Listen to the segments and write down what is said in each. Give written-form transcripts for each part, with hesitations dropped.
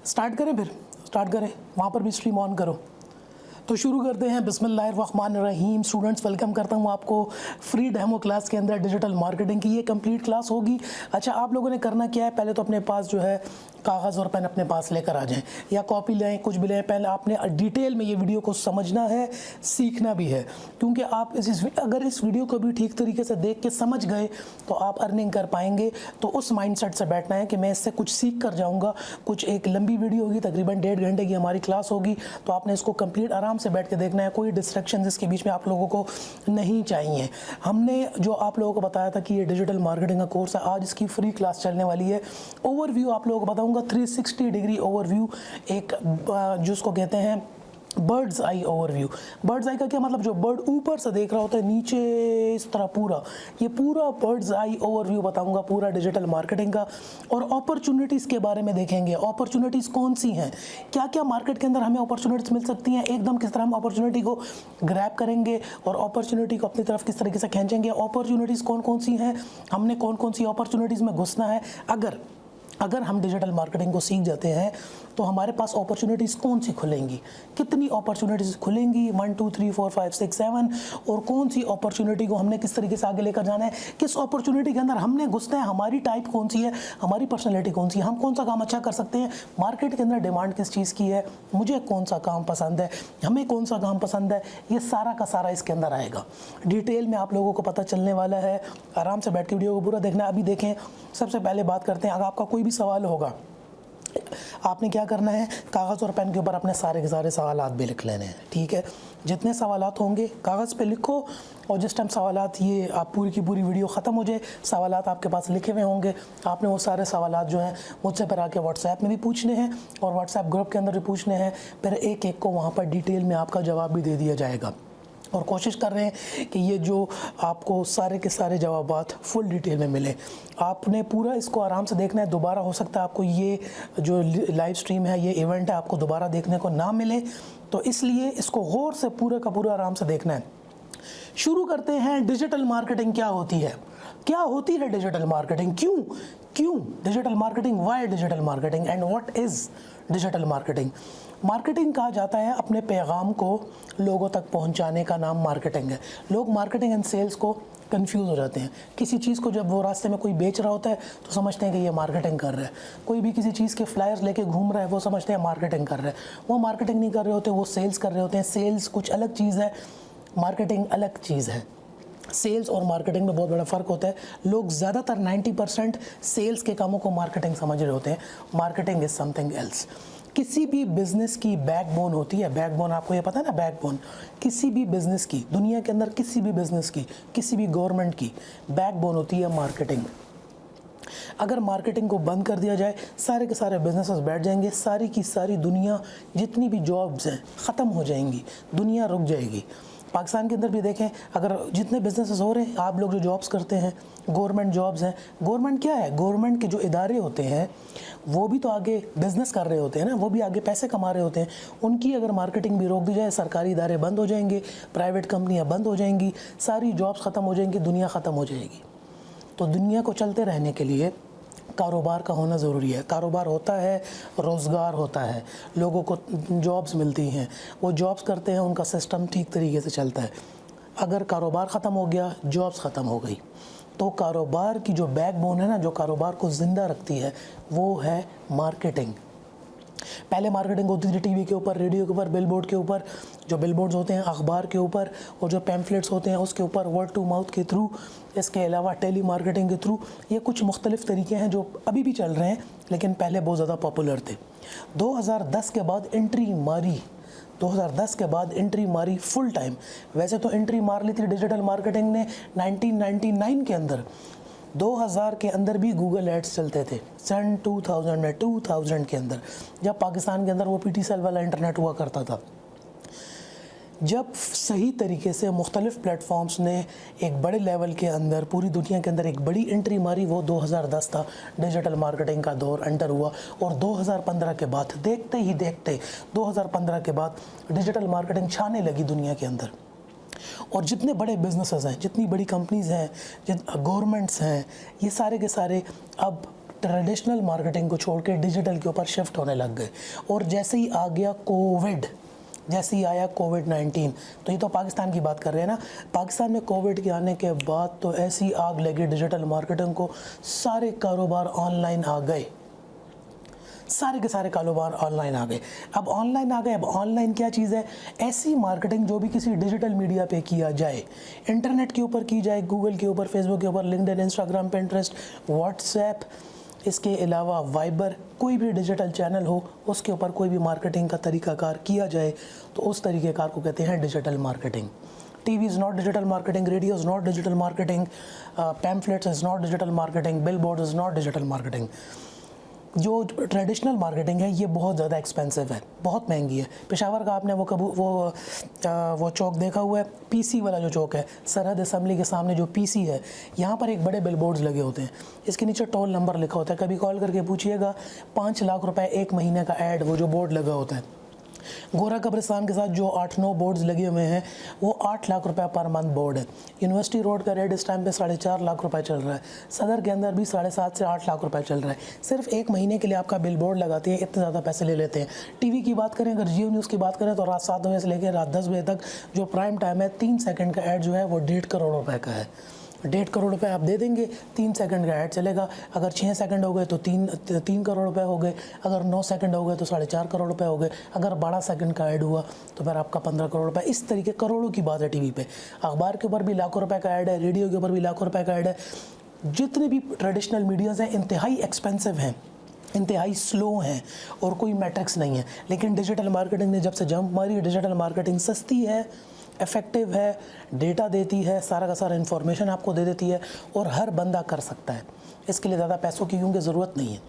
Start करें वहाँ पर भी स्ट्रीम ऑन करो। तो शुरू करते हैं। बिस्मिल्लाहिर्रहमानिर्रहीम। स्टूडेंट्स, वेलकम करता हूँ आपको फ्री डेमो क्लास के अंदर डिजिटल मार्केटिंग की। ये कंप्लीट क्लास होगी। अच्छा, आप लोगों ने करना क्या है, पहले तो अपने पास जो है कागज़ और पेन अपने पास लेकर आ जाएं, या कॉपी लें, कुछ भी लें। पहले आपने डिटेल में ये वीडियो को समझना है, सीखना भी है, क्योंकि आप अगर इस वीडियो को भी ठीक तरीके से देख के समझ गए तो आप अर्निंग कर पाएंगे। तो उस माइंडसेट से बैठना है कि मैं इससे कुछ सीख कर जाऊँगा। कुछ एक लंबी वीडियो होगी, तकरीबन 1.5 घंटे की हमारी क्लास होगी, तो आपने इसको कंप्लीट आराम से बैठ के देखना है। कोई डिस्ट्रैक्शन इसके बीच में आप लोगों को नहीं चाहिए। हमने जो आप लोगों को बताया था कि ये डिजिटल मार्केटिंग का कोर्स है, आज इसकी फ्री क्लास चलने वाली है। ओवरव्यू आप लोगों को बताऊंगा, 360 डिग्री ओवरव्यू, एक जिसको कहते हैं बर्ड्स आई ओवरव्यू। बर्ड्स आई का क्या मतलब, जो बर्ड ऊपर से देख रहा होता है नीचे इस तरह पूरा, ये पूरा बर्ड्स आई ओवरव्यू बताऊंगा पूरा डिजिटल मार्केटिंग का। और अपॉर्चुनिटीज़ के बारे में देखेंगे, अपॉर्चुनिटीज़ कौन सी हैं, क्या क्या मार्केट के अंदर हमें अपॉर्चुनिटीज़ मिल सकती हैं, एकदम किस तरह हम अपॉर्चुनिटी को ग्रैब करेंगे और अपॉर्चुनिटी को अपनी तरफ किस तरीके से खींचेंगे। अपॉर्चुनिटीज़ कौन कौन सी हैं, हमने कौन कौन सी अपॉर्चुनिटीज़ में घुसना है। अगर हम डिजिटल मार्केटिंग को सीख जाते हैं तो हमारे पास अपॉर्चुनिटीज़ कौन सी खुलेंगी, कितनी अपॉर्चुनिटीज़ खुलेंगी, 1 2 3 4 5 6 7, और कौन सी अपॉर्चुनिटी को हमने किस तरीके से आगे लेकर जाना है, किस अपॉर्चुनिटी के अंदर हमने घुसना है, हमारी टाइप कौन सी है, हमारी पर्सनैलिटी कौन सी है, हम कौन सा काम अच्छा कर सकते हैं, मार्केट के अंदर डिमांड किस चीज़ की है, मुझे कौन सा काम पसंद है, हमें कौन सा काम पसंद है, ये सारा का सारा इसके अंदर आएगा। डिटेल में आप लोगों को पता चलने वाला है। आराम से बैठ के वीडियो को पूरा देखना। अभी देखें, सबसे पहले बात करते हैं, अगर आपका कोई भी सवाल होगा, आपने क्या करना है, कागज़ और पेन के ऊपर अपने सारे के सारे सवालात भी लिख लेने हैं। ठीक है, जितने सवालात होंगे कागज़ पे लिखो, और जिस टाइम सवालात ये आप पूरी की पूरी वीडियो ख़त्म हो जाए, सवालात आपके पास लिखे हुए होंगे, आपने वो सारे सवालात जो हैं मुझसे फिर आके व्हाट्सएप में भी पूछने हैं और व्हाट्सएप ग्रुप के अंदर भी पूछने हैं। फिर एक एक को वहाँ पर डिटेल में आपका जवाब भी दे दिया जाएगा। और कोशिश कर रहे हैं कि ये जो आपको सारे के सारे जवाबात फुल डिटेल में मिले। आपने पूरा इसको आराम से देखना है। दोबारा हो सकता है आपको ये जो लाइव स्ट्रीम है, ये इवेंट है, आपको दोबारा देखने को ना मिले, तो इसलिए इसको गौर से पूरा का पूरा आराम से देखना है। शुरू करते हैं। डिजिटल मार्केटिंग क्या होती है, क्या होती है डिजिटल मार्केटिंग, क्यों digital marketing, why digital marketing, and what is digital marketing. Marketing कहा जाता है अपने पैगाम को लोगों तक पहुंचाने का नाम मार्केटिंग है। लोग मार्केटिंग एंड सेल्स को कंफ्यूज हो जाते हैं। किसी चीज़ को जब वो रास्ते में कोई बेच रहा होता है तो समझते हैं कि ये मार्केटिंग कर रहा है। कोई भी किसी चीज़ के फ्लायर्स लेके घूम रहा है, वो समझते हैं मार्केटिंग कर रहा है। वो मार्केटिंग नहीं कर रहे होते, वो सेल्स कर रहे होते हैं। सेल्स कुछ अलग चीज़ है, मार्केटिंग अलग चीज़ है। सेल्स और मार्केटिंग में बहुत बड़ा फ़र्क होता है। लोग ज़्यादातर 90% सेल्स के कामों को मार्केटिंग समझ रहे होते हैं। Marketing is something else. किसी भी बिज़नेस की बैकबोन होती है, बैकबोन आपको ये पता है ना, बैकबोन किसी भी बिज़नेस की, दुनिया के अंदर किसी भी बिज़नेस की, किसी भी गवर्नमेंट की बैकबोन होती है मार्केटिंग। अगर मार्केटिंग को बंद कर दिया जाए, सारे के सारे बिजनेसेस बैठ जाएंगे, सारी की सारी दुनिया, जितनी भी जॉब्स हैं ख़त्म हो जाएंगी, दुनिया रुक जाएगी। पाकिस्तान के अंदर भी देखें, अगर जितने बिजनेसेस हो रहे हैं, आप लोग जो जॉब्स करते हैं, गवर्नमेंट जॉब्स हैं। गवर्नमेंट क्या है, गवर्नमेंट के जो इदारे होते हैं वो भी तो आगे बिजनेस कर रहे होते हैं ना, वो भी आगे पैसे कमा रहे होते हैं। उनकी अगर मार्केटिंग भी रोक दी जाए, सरकारी इदारे बंद हो जाएंगे, प्राइवेट कंपनियां बंद हो जाएंगी, सारी जॉब्स ख़त्म हो जाएंगी, दुनिया ख़त्म हो जाएगी। तो दुनिया को चलते रहने के लिए कारोबार का होना ज़रूरी है। कारोबार होता है, रोज़गार होता है, लोगों को जॉब्स मिलती हैं, वो जॉब्स करते हैं, उनका सिस्टम ठीक तरीके से चलता है। अगर कारोबार ख़त्म हो गया, जॉब्स ख़त्म हो गई, तो कारोबार की जो बैकबोन है ना, जो कारोबार को ज़िंदा रखती है, वो है मार्केटिंग। पहले मार्केटिंग होती थी टीवी के ऊपर, रेडियो के ऊपर, बिलबोर्ड के ऊपर, जो बिलबोर्ड्स होते हैं अखबार के ऊपर, और जो पैम्फलेट्स होते हैं उसके ऊपर, वर्ड टू माउथ के थ्रू, इसके अलावा टेली मार्केटिंग के थ्रू। ये कुछ मुख्तलिफ़ तरीके हैं जो अभी भी चल रहे हैं, लेकिन पहले बहुत ज़्यादा पॉपुलर थे। 2010 के बाद एंट्री मारी, 2010 के बाद एंट्री मारी फुल टाइम। वैसे तो एंट्री मार ली थी डिजिटल मार्केटिंग ने 1999 के अंदर। 2000 के अंदर भी गूगल एड्स चलते थे, सन 2000 में, 2000 के अंदर, जब पाकिस्तान के अंदर वो पीटी सेल वाला इंटरनेट हुआ करता था। जब सही तरीके से मुख्तलिफ़ प्लेटफॉर्म्स ने एक बड़े लेवल के अंदर पूरी दुनिया के अंदर एक बड़ी एंट्री मारी, वो 2010 था। डिजिटल मार्केटिंग का दौर एंटर हुआ, और 2015 के बाद, देखते ही देखते 2015 के बाद डिजिटल मार्केटिंग छाने लगी दुनिया के अंदर। और जितने बड़े बिजनेसेस हैं, जितनी बड़ी कंपनीज़ हैं, गवर्नमेंट्स हैं, ये सारे के सारे अब ट्रेडिशनल मार्केटिंग को छोड़ के डिजिटल के ऊपर शिफ्ट होने लग गए। और जैसे ही आ गया कोविड, जैसे ही आया कोविड-19, तो ये तो पाकिस्तान की बात कर रहे हैं ना, पाकिस्तान में कोविड के आने के बाद तो ऐसी आग लगी डिजिटल मार्केटिंग को, सारे कारोबार ऑनलाइन आ गए, सारे के सारे कारोबार ऑनलाइन आ गए। अब ऑनलाइन आ गए, अब ऑनलाइन क्या चीज़ है? ऐसी मार्केटिंग जो भी किसी डिजिटल मीडिया पे किया जाए, इंटरनेट के ऊपर की जाए, गूगल के ऊपर, फेसबुक के ऊपर, लिंक्डइन, इंस्टाग्राम, पिंटरेस्ट, व्हाट्सएप, इसके अलावा वाइबर, कोई भी डिजिटल चैनल हो उसके ऊपर कोई भी मार्केटिंग का तरीक़ाकार किया जाए तो उस तरीक़ेकार को कहते हैं digital marketing. TV is not digital marketing, radio is not digital marketing, pamphlets is not digital marketing, billboard is not digital marketing। जो ट्रेडिशनल मार्केटिंग है ये बहुत ज़्यादा एक्सपेंसिव है, बहुत महंगी है। पेशावर का आपने वो चौक देखा हुआ है, PC वाला जो चौक है, सरहद असम्बली के सामने जो PC है, यहाँ पर एक बड़े बिलबोर्ड्स लगे होते हैं, इसके नीचे टोल नंबर लिखा होता है। कभी कॉल करके पूछिएगा, 5 लाख रुपए एक महीने का ऐड, वो जो बोर्ड लगा होता है। गोरा कब्रिस्तान के साथ जो 8-9 बोर्ड्स लगे हुए हैं वो 8 लाख रुपए पर मंथ बोर्ड है। यूनिवर्सिटी रोड का रेट इस टाइम पे 4.5 लाख रुपए चल रहा है। सदर के अंदर भी 7.5 से 8 लाख रुपए चल रहा है। सिर्फ एक महीने के लिए आपका बिल बोर्ड लगाते हैं, इतने ज़्यादा पैसे ले लेते हैं। TV की बात करें, अगर जियो न्यूज़ की बात करें तो रात 7 बजे से लेकर रात 10 बजे तक जो प्राइम टाइम है, 3 सेकंड का ऐड जो है वो 1.5 करोड़ रुपए का है। 1.5 करोड़ रुपए आप दे देंगे, 3 सेकंड का ऐड चलेगा। अगर 6 सेकंड हो गए तो 3 करोड़ रुपए हो गए, अगर 9 सेकंड हो गए तो 4.5 करोड़ रुपए हो गए, अगर 12 सेकंड का ऐड हुआ तो फिर आपका 15 करोड़ रुपए। इस तरीके करोड़ों की बात है। TV पे, अखबार के ऊपर भी लाखों रुपए का ऐड है, रेडियो के ऊपर भी लाखों रुपए का ऐड है। जितने भी ट्रेडिशनल मीडियाज़ हैं इंतहाई एक्सपेंसिव हैं, इंतहाई स्लो हैं और कोई मैट्रिक्स नहीं है। लेकिन डिजिटल मार्केटिंग ने जब से जंप मारी, डिजिटल मार्केटिंग सस्ती है, इफ़ेक्टिव है, डेटा देती है, सारा का सारा इन्फॉर्मेशन आपको दे देती है और हर बंदा कर सकता है। इसके लिए ज़्यादा पैसों की क्योंकि ज़रूरत नहीं है।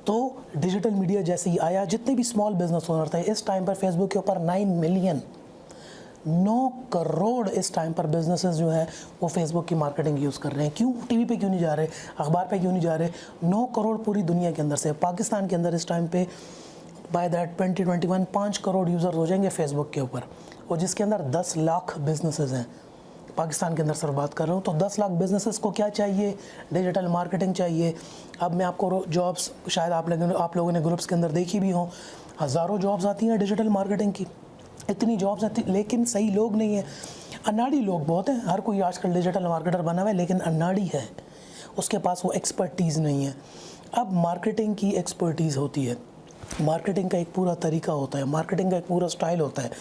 तो डिजिटल मीडिया जैसे ही आया, जितने भी स्मॉल बिजनेस ओनर थे, इस टाइम पर फेसबुक के ऊपर 9 करोड़ इस टाइम पर बिजनेसेस जो हैं वो फेसबुक की मार्केटिंग यूज़ कर रहे हैं। क्यों? TV पे क्यों नहीं जा रहे, अखबार पे क्यों नहीं जा रहे? 9 करोड़ पूरी दुनिया के अंदर से, पाकिस्तान के अंदर इस टाइम पे बाय दैट 2021 5 करोड़ यूज़र हो जाएंगे फेसबुक के ऊपर, और जिसके अंदर 10 लाख बिजनेसेस हैं। पाकिस्तान के अंदर सर बात कर रहा हूँ, तो 10 लाख बिजनेसेस को क्या चाहिए? डिजिटल मार्केटिंग चाहिए। अब मैं आपको जॉब्स, शायद आप लोगों ने ग्रुप्स के अंदर देखी भी हों, हज़ारों जॉब्स आती हैं डिजिटल मार्केटिंग की, इतनी जॉब्स आती, लेकिन सही लोग नहीं हैं। अनाड़ी लोग बहुत हैं, हर कोई आजकल डिजिटल मार्केटर बना हुआ है, लेकिन अनाड़ी है, उसके पास वो एक्सपर्टीज़ नहीं है। अब मार्केटिंग की एक्सपर्टीज़ होती है, मार्केटिंग का एक पूरा तरीका होता है, मार्केटिंग का एक पूरा स्टाइल होता है,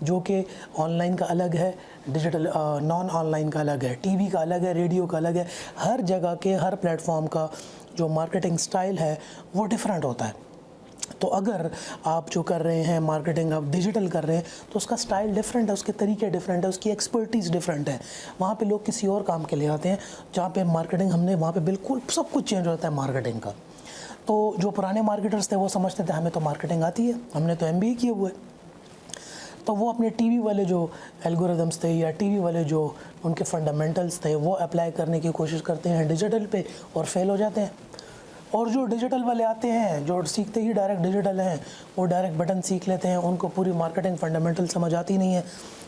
जो कि ऑनलाइन का अलग है, डिजिटल नॉन ऑनलाइन का अलग है, TV का अलग है, रेडियो का अलग है। हर जगह के, हर प्लेटफॉर्म का जो मार्केटिंग स्टाइल है वो डिफरेंट होता है। तो अगर आप जो कर रहे हैं मार्केटिंग, आप डिजिटल कर रहे हैं, तो उसका स्टाइल डिफरेंट है, उसके तरीके डिफरेंट है, उसकी एक्सपर्टीज़ डिफरेंट है। वहाँ पे लोग किसी और काम के लिए आते हैं, जहाँ पे मार्केटिंग हमने, वहाँ पे बिल्कुल सब कुछ चेंज होता है मार्केटिंग का। तो जो पुराने मार्केटर्स थे वो समझते थे हमें तो मार्केटिंग आती है, हमने तो MBA किए हुए, तो वो अपने TV वाले जो एल्गोरिदम्स थे या TV वाले जो उनके फंडामेंटल्स थे वो अप्लाई करने की कोशिश करते हैं डिजिटल पे और फेल हो जाते हैं। और जो डिजिटल वाले आते हैं, जो सीखते ही डायरेक्ट डिजिटल हैं, वो डायरेक्ट बटन सीख लेते हैं, उनको पूरी मार्केटिंग फंडामेंटल समझ आती नहीं है।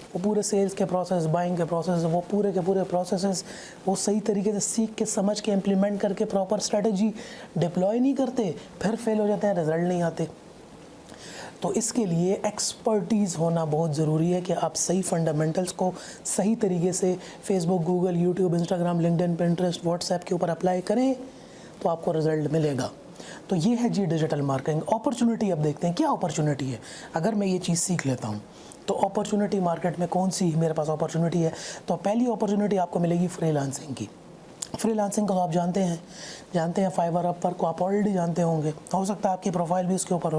वो पूरे सेल्स के प्रोसेस, बाइंग के प्रोसेस, वो पूरे के पूरे प्रोसेसेस वो सही तरीके से सीख के, समझ के, इम्प्लीमेंट करके प्रॉपर स्ट्रेटजी डिप्लॉय नहीं करते, फिर फेल हो जाते हैं, रिजल्ट नहीं आते। तो इसके लिए एक्सपर्टीज़ होना बहुत ज़रूरी है कि आप सही फंडामेंटल्स को सही तरीके से Facebook, Google, YouTube, Instagram, LinkedIn, Pinterest, WhatsApp के ऊपर अप्लाई करें तो आपको रिजल्ट मिलेगा। तो ये है जी डिजिटल मार्केटिंग। अपॉर्चुनिटी अब देखते हैं क्या अपॉर्चुनिटी है। अगर मैं ये चीज़ सीख लेता हूँ तो अपॉर्चुनिटी मार्केट में कौन सी मेरे पास अपॉर्चुनिटी है? तो पहली अपॉर्चुनिटी आपको मिलेगी फ्रीलांसिंग की। फ्रीलांसिंग को तो आप जानते हैं फाइवर, अपवर को आप ऑलरेडी जानते होंगे। हो सकता है आपकी प्रोफाइल भी इसके ऊपर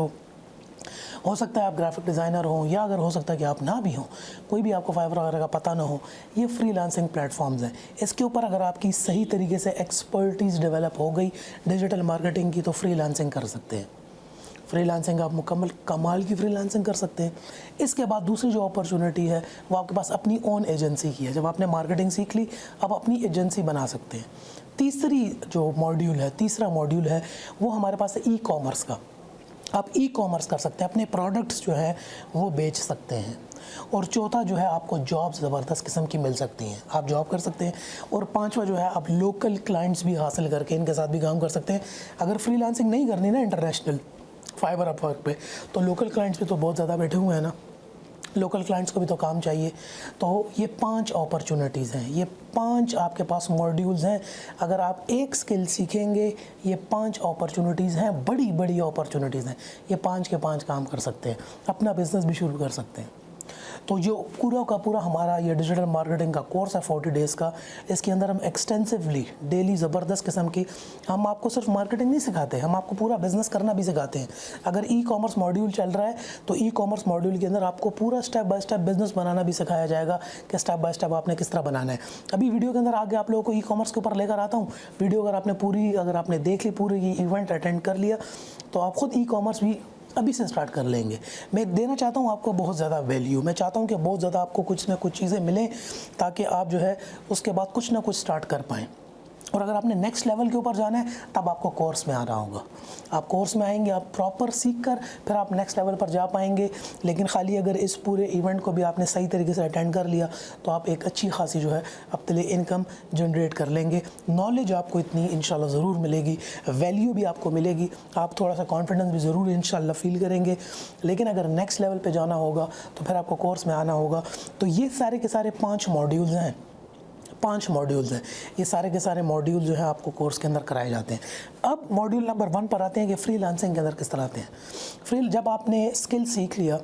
हो सकता है आप ग्राफिक डिज़ाइनर हो, या अगर हो सकता है कि आप ना भी हो, कोई भी आपको फाइवर वगैरह का पता ना हो। ये फ्रीलांसिंग प्लेटफॉर्म्स हैं, इसके ऊपर अगर आपकी सही तरीके से एक्सपर्टीज़ डेवलप हो गई डिजिटल मार्केटिंग की तो फ्रीलांसिंग कर सकते हैं। फ्रीलांसिंग आप मुकम्मल कमाल की फ्रीलांसिंग कर सकते हैं। इसके बाद दूसरी जो अपॉर्चुनिटी है वो आपके पास अपनी ओन एजेंसी की है। जब आपने मार्केटिंग सीख ली, अब अपनी एजेंसी बना सकते हैं। तीसरा मॉड्यूल है वो हमारे पास है ई कॉमर्स का। आप ई कॉमर्स कर सकते हैं, अपने प्रोडक्ट्स जो है वो बेच सकते हैं। और चौथा जो है आपको जॉब ज़बरदस्त किस्म की मिल सकती हैं, आप जॉब कर सकते हैं। और पांचवा जो है आप लोकल क्लाइंट्स भी हासिल करके इनके साथ भी काम कर सकते हैं। अगर फ्रीलांसिंग नहीं करनी ना इंटरनेशनल फाइवर अपवर्क पे, तो लोकल क्लाइंट्स भी तो बहुत ज़्यादा बैठे हुए हैं ना, लोकल क्लाइंट्स को भी तो काम चाहिए। तो ये 5 अपॉर्चुनिटीज़ हैं, ये 5 आपके पास मॉड्यूल्स हैं। अगर आप एक स्किल सीखेंगे, ये 5 अपॉर्चुनिटीज़ हैं, बड़ी बड़ी अपॉर्चुनिटीज़ हैं। ये 5 के 5 काम कर सकते हैं, अपना बिजनेस भी शुरू कर सकते हैं। तो जो पूरा का पूरा हमारा ये डिजिटल मार्केटिंग का कोर्स है 40 डेज़ का, इसके अंदर हम एक्सटेंसिवली डेली ज़बरदस्त किस्म की, हम आपको सिर्फ मार्केटिंग नहीं सिखाते, हम आपको पूरा बिजनेस करना भी सिखाते हैं। अगर ई कॉमर्स मॉड्यूल चल रहा है तो ई कॉमर्स मॉड्यूल के अंदर आपको पूरा स्टेप बाय स्टेप बिजनेस बनाना भी सिखाया जाएगा कि स्टेप बाय स्टेप आपने किस तरह बनाना है। अभी वीडियो के अंदर आगे आप लोगों को ई कॉमर्स के ऊपर लेकर आता हूँ। वीडियो अगर आपने देख ली, पूरी इवेंट अटेंड कर लिया, तो आप खुद ई कॉमर्स भी अभी से स्टार्ट कर लेंगे। मैं देना चाहता हूँ आपको बहुत ज़्यादा वैल्यू, मैं चाहता हूँ कि बहुत ज़्यादा आपको कुछ ना कुछ चीज़ें मिलें, ताकि आप जो है उसके बाद कुछ ना कुछ स्टार्ट कर पाएँ। और अगर आपने नेक्स्ट लेवल के ऊपर जाना है, तब आपको कोर्स में आना होगा। आप कोर्स में आएंगे, आप प्रॉपर सीख कर फिर आप नेक्स्ट लेवल पर जा पाएंगे। लेकिन खाली अगर इस पूरे इवेंट को भी आपने सही तरीके से अटेंड कर लिया, तो आप एक अच्छी खासी जो है अपने लिए इनकम जनरेट कर लेंगे। नॉलेज आपको इतनी इंशाल्लाह ज़रूर मिलेगी, वैल्यू भी आपको मिलेगी, आप थोड़ा सा कॉन्फिडेंस भी ज़रूर इंशाल्लाह फील करेंगे। लेकिन अगर नेक्स्ट लेवल पर जाना होगा, तो फिर आपको कोर्स में आना होगा। तो ये सारे के सारे 5 मॉड्यूल्स हैं, 5 मॉड्यूल्स हैं। ये सारे के सारे मॉड्यूल जो है आपको कोर्स के अंदर कराए जाते हैं। अब मॉड्यूल नंबर 1 पर आते हैं कि फ्रीलांसिंग के अंदर किस तरह आते हैं। जब आपने स्किल सीख लिया,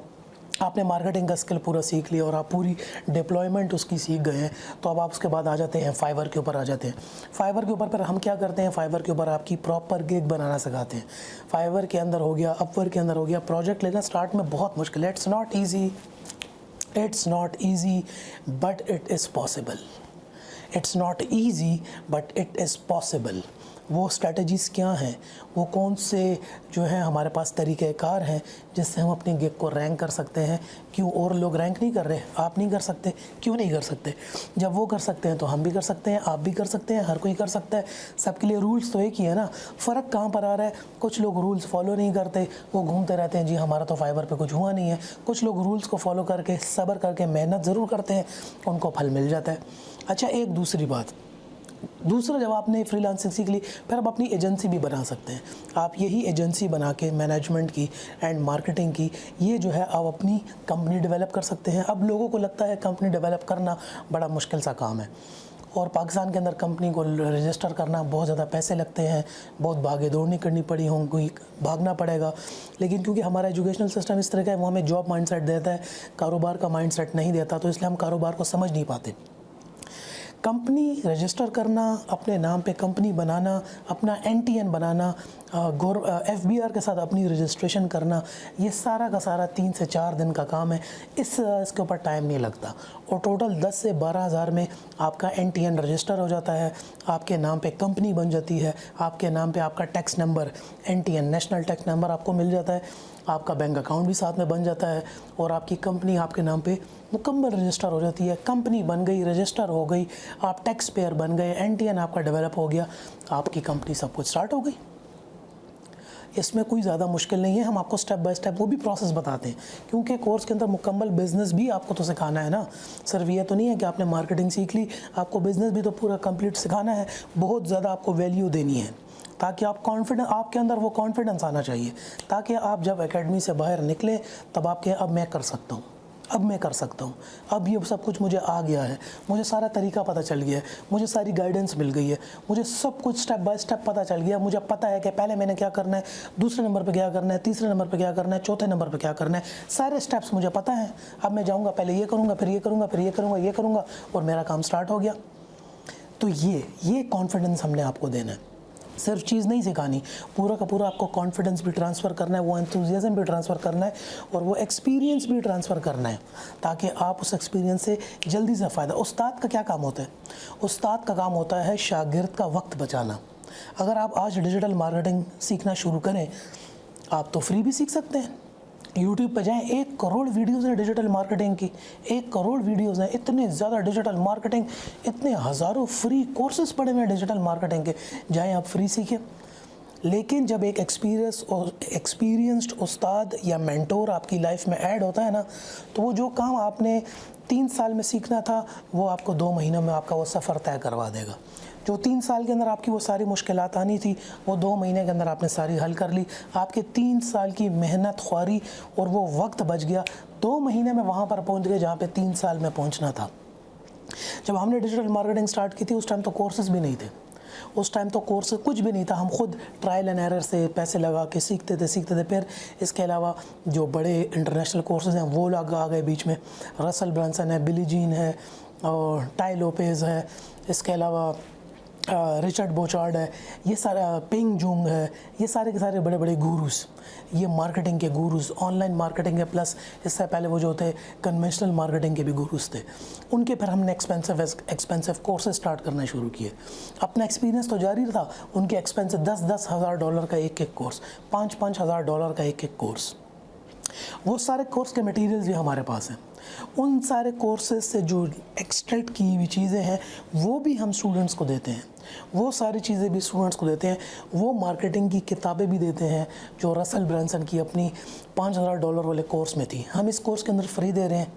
आपने मार्केटिंग का स्किल पूरा सीख लिया और आप पूरी डिप्लॉयमेंट उसकी सीख गए हैं, तो अब आप उसके बाद आ जाते हैं फाइवर के ऊपर आ जाते हैं। फाइवर के ऊपर फिर हम क्या करते हैं, फाइवर के ऊपर आपकी प्रॉपर गिग बनाना सिखाते हैं। फाइवर के अंदर हो गया, अपवर्क के अंदर हो गया, प्रोजेक्ट लेना स्टार्ट में बहुत मुश्किल है। It's not easy but it is possible. It's not easy but it is possible. वो स्ट्रैटेजीज़ क्या हैं, वो कौन से जो है हमारे पास तरीक़ेकार हैं जिससे हम अपनी गिग को रैंक कर सकते हैं। क्यों और लोग रैंक नहीं कर रहे, आप नहीं कर सकते? क्यों नहीं कर सकते? जब वो कर सकते हैं तो हम भी कर सकते हैं, आप भी कर सकते हैं, हर कोई कर सकता है। सबके लिए रूल्स तो एक ही है ना। फ़र्क कहाँ पर आ रहा है, कुछ लोग रूल्स फॉलो नहीं करते, वो घूमते रहते हैं जी हमारा तो फाइवर पे कुछ हुआ नहीं है। कुछ लोग रूल्स को फॉलो करके, सब्र करके मेहनत ज़रूर करते हैं, उनको फल मिल जाता है। अच्छा, एक दूसरी बात, जब आपने फ्रीलांसिंग सीख ली, फिर आप अपनी एजेंसी भी बना सकते हैं। आप यही एजेंसी बना के मैनेजमेंट की एंड मार्केटिंग की, ये जो है आप अपनी कंपनी डेवलप कर सकते हैं। अब लोगों को लगता है कंपनी डेवलप करना बड़ा मुश्किल सा काम है, और पाकिस्तान के अंदर कंपनी को रजिस्टर करना बहुत ज़्यादा पैसे लगते हैं, बहुत भागे दौड़ नहीं करनी पड़ी होंगी, भागना पड़ेगा। लेकिन क्योंकि हमारा एजुकेशनल सिस्टम इस तरह का है, वो हमें जॉब माइंडसेट देता है, कारोबार का माइंडसेट नहीं देता, तो इसलिए हम कारोबार को समझ नहीं पाते। कंपनी रजिस्टर करना, अपने नाम पे कंपनी बनाना, अपना NTN बनाना, FBR के साथ अपनी रजिस्ट्रेशन करना, ये सारा का सारा 3 से 4 दिन का काम है। इसके ऊपर टाइम नहीं लगता, और टोटल 10 से 12 हज़ार में आपका NTN रजिस्टर हो जाता है, आपके नाम पे कंपनी बन जाती है, आपके नाम पे आपका tax number NTN national tax number आपको मिल जाता है, आपका बैंक अकाउंट भी साथ में बन जाता है, और आपकी कंपनी आपके नाम पे मुकम्मल रजिस्टर हो जाती है। कंपनी बन गई, रजिस्टर हो गई, आप टैक्स पेयर बन गए, NTN आपका डेवलप हो गया, आपकी कंपनी सब कुछ स्टार्ट हो गई। इसमें कोई ज़्यादा मुश्किल नहीं है, हम आपको स्टेप बाय स्टेप वो भी प्रोसेस बताते हैं, क्योंकि कोर्स के अंदर मुकम्मल बिज़नेस भी आपको तो सिखाना है ना। सिर्फ ये तो नहीं है कि आपने मार्केटिंग सीख ली, आपको बिज़नेस भी तो पूरा कंप्लीट सिखाना है। बहुत ज़्यादा आपको वैल्यू देनी है, ताकि आपके अंदर वो कॉन्फिडेंस आना चाहिए, ताकि आप जब एकेडमी से बाहर निकलें तब आपके अब मैं कर सकता हूँ, अब ये सब कुछ मुझे आ गया है, मुझे सारा तरीका पता चल गया है, मुझे सारी गाइडेंस मिल गई है, मुझे सब कुछ स्टेप बाय स्टेप पता चल गया। मुझे पता है कि पहले मैंने क्या करना है, दूसरे नंबर पे क्या करना है, तीसरे नंबर पे क्या करना है, चौथे नंबर पे क्या करना है, सारे स्टेप्स मुझे पता है। अब मैं जाऊँगा, पहले ये करूँगा, फिर ये करूँगा, फिर ये करूँगा, और मेरा काम स्टार्ट हो गया। तो ये कॉन्फिडेंस हमने आपको देना है। सिर्फ चीज़ नहीं सिखानी, पूरा का पूरा आपको कॉन्फिडेंस भी ट्रांसफ़र करना है, वो एंथुसियाज्म भी ट्रांसफ़र करना है, और वो एक्सपीरियंस भी ट्रांसफ़र करना है, ताकि आप उस एक्सपीरियंस से जल्दी से फ़ायदा। उस्ताद का क्या काम होता है? उस्ताद का काम होता है शागिर्द का वक्त बचाना। अगर आप आज डिजिटल मार्केटिंग सीखना शुरू करें, आप तो फ्री भी सीख सकते हैं। यूट्यूब पे जाएं, 1 करोड़ वीडियोज़ हैं डिजिटल मार्केटिंग की, 1 करोड़ वीडियोज़ हैं, इतने ज़्यादा डिजिटल मार्केटिंग, इतने हज़ारों फ्री कोर्सेज पड़े हुए हैं डिजिटल मार्केटिंग के। जाएं आप फ्री सीखें। लेकिन जब एक एक्सपीरियंस्ड उस्ताद या मेंटोर आपकी लाइफ में ऐड होता है ना, तो वो जो काम आपने 3 साल में सीखना था वो आपको 2 महीनों में आपका वो सफ़र तय करवा देगा। जो 3 साल के अंदर आपकी वो सारी मुश्किलात आनी थी वो 2 महीने के अंदर आपने सारी हल कर ली। आपके 3 साल की मेहनत ख्वारी और वो वक्त बच गया, 2 महीने में वहाँ पर पहुँच गए जहाँ पे 3 साल में पहुँचना था। जब हमने डिजिटल मार्केटिंग स्टार्ट की थी उस टाइम तो कोर्सेज भी नहीं थे, उस टाइम तो कोर्स कुछ भी नहीं था। हम खुद ट्रायल एंड एरर से पैसे लगा के सीखते थे। फिर इसके अलावा जो बड़े इंटरनेशनल कोर्सेज हैं वो लोग आ गए बीच में। रसल ब्रांसन है, बिली जीन है और टाई लोपेज़ है, इसके अलावा रिचर्ड बोचार्ड है, ये सारा पेंग जूंग है, ये सारे के सारे बड़े बड़े गुरुस, ये मार्केटिंग के गुरुस, ऑनलाइन मार्केटिंग के प्लस इससे पहले वो जो थे कन्वेंशनल मार्केटिंग के भी गुरुस थे। उनके फिर हमने एक्सपेंसिव कोर्सेज स्टार्ट करना शुरू किए। अपना एक्सपीरियंस तो जारी था, उनके एक्सपेंसिव $10,000 हज़ार का एक कोर्स, $5,000 हज़ार का एक कोर्स। वो सारे कोर्स के मटेरियल्स भी हमारे पास हैं। उन सारे कोर्सेज से जो एक्सट्रैक्ट की हुई चीज़ें हैं वो भी हम स्टूडेंट्स को देते हैं, वो सारी चीज़ें भी स्टूडेंट्स को देते हैं। वो मार्केटिंग की किताबें भी देते हैं जो रसल ब्रांसन की अपनी $5,000 वाले कोर्स में थी, हम इस कोर्स के अंदर फ्री दे रहे हैं।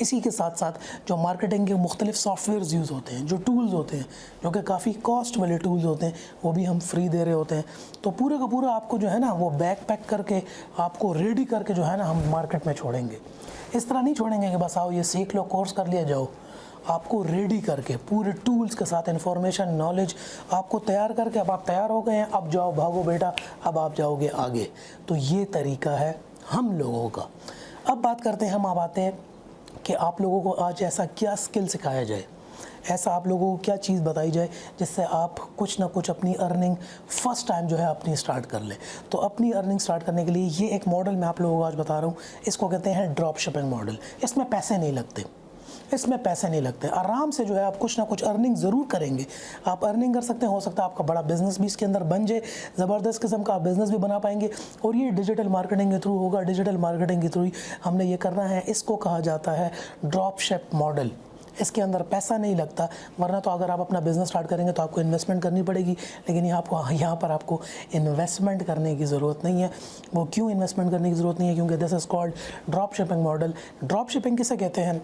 इसी के साथ साथ जो मार्केटिंग के मुख्तलिफ सॉफ्टवेयर्स यूज़ होते हैं, जो टूल्स होते हैं, जो कि काफ़ी कॉस्ट वाले टूल्स होते हैं, वो भी हम फ्री दे रहे होते हैं। तो पूरे का पूरा आपको जो है ना वो बैग पैक करके आपको रेडी करके जो है ना हम मार्केट में छोड़ेंगे। इस तरह नहीं छोड़ेंगे कि बस आओ ये सीख लो, कोर्स कर लिया जाओ। आपको रेडी करके पूरे टूल्स के साथ इंफॉर्मेशन नॉलेज आपको तैयार करके, अब आप तैयार हो गए हैं, अब जाओ भागो बेटा, अब आप जाओगे आगे। तो ये तरीका है हम लोगों का। अब बात करते हैं, हम अब आते हैं कि आप लोगों को आज ऐसा क्या स्किल सिखाया जाए, ऐसा आप लोगों को क्या चीज़ बताई जाए जिससे आप कुछ ना कुछ अपनी अर्निंग फर्स्ट टाइम जो है अपनी स्टार्ट कर लें। तो अपनी अर्निंग स्टार्ट करने के लिए ये एक मॉडल मैं आप लोगों को आज बता रहा हूँ, इसको कहते हैं ड्रॉप शिपिंग मॉडल। इसमें पैसे नहीं लगते, इसमें पैसे नहीं लगते, आराम से जो है आप कुछ ना कुछ अर्निंग ज़रूर करेंगे। आप अर्निंग कर सकते हैं, हो सकता है आपका बड़ा बिजनेस भी इसके अंदर बन जाए, ज़बरदस्त किस्म का आप बिज़नेस भी बना पाएंगे। और ये डिजिटल मार्केटिंग के थ्रू होगा, डिजिटल मार्केटिंग के थ्रू ही हमने ये करना है। इसको कहा जाता है ड्रॉप शिप मॉडल। इसके अंदर पैसा नहीं लगता, वरना तो अगर आप अपना बिज़नेस स्टार्ट करेंगे तो आपको इन्वेस्टमेंट करनी पड़ेगी, लेकिन यहाँ पर आपको इन्वेस्टमेंट करने की ज़रूरत नहीं है। वो क्यों इन्वेस्टमेंट करने की ज़रूरत नहीं है? क्योंकि this is called drop shipping model. Drop shipping किसे कहते हैं?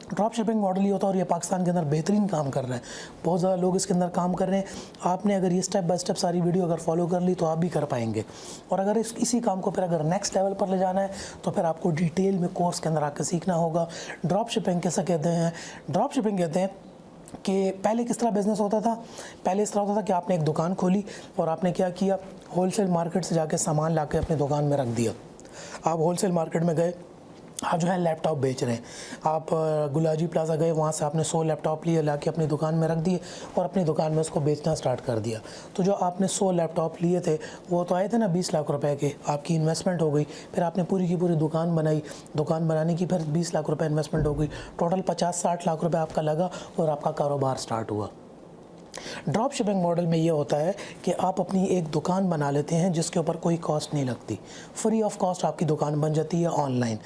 ड्रॉप शिपिंग मॉडल ये होता है और ये पाकिस्तान के अंदर बेहतरीन काम कर रहा है, बहुत ज़्यादा लोग इसके अंदर काम कर रहे हैं। आपने अगर ये स्टेप बाय स्टेप सारी वीडियो अगर फॉलो कर ली तो आप भी कर पाएंगे। और अगर इसी काम को फिर अगर नेक्स्ट लेवल पर ले जाना है तो फिर आपको डिटेल में कोर्स के अंदर आकर सीखना होगा। ड्रॉप शिपिंग कैसे कहते हैं? ड्रॉप शिपिंग कहते हैं कि पहले किस तरह बिज़नेस होता था। पहले इस तरह होता था कि आपने एक दुकान खोली और आपने क्या किया, होलसेल मार्केट से जाके सामान ला के अपनी दुकान में रख दिया। आप होलसेल मार्केट में गए, आप जो है लैपटॉप बेच रहे हैं, आप गुलाजी प्लाजा गए, वहाँ से आपने 100 लैपटॉप लिए, ला के अपनी दुकान में रख दिए और अपनी दुकान में उसको बेचना स्टार्ट कर दिया। तो जो आपने 100 लैपटॉप लिए थे वो तो आए थे ना 20 लाख रुपए के, आपकी इन्वेस्टमेंट हो गई। फिर आपने पूरी की पूरी दुकान बनाई, दुकान बनाने की फिर 20 लाख रुपए इन्वेस्टमेंट हो गई, टोटल 50-60 लाख रुपए आपका लगा और आपका कारोबार स्टार्ट हुआ। ड्रॉप शिपिंग मॉडल में ये होता है कि आप अपनी एक दुकान बना लेते हैं जिसके ऊपर कोई कॉस्ट नहीं लगती, फ्री ऑफ कॉस्ट आपकी दुकान बन जाती है ऑनलाइन।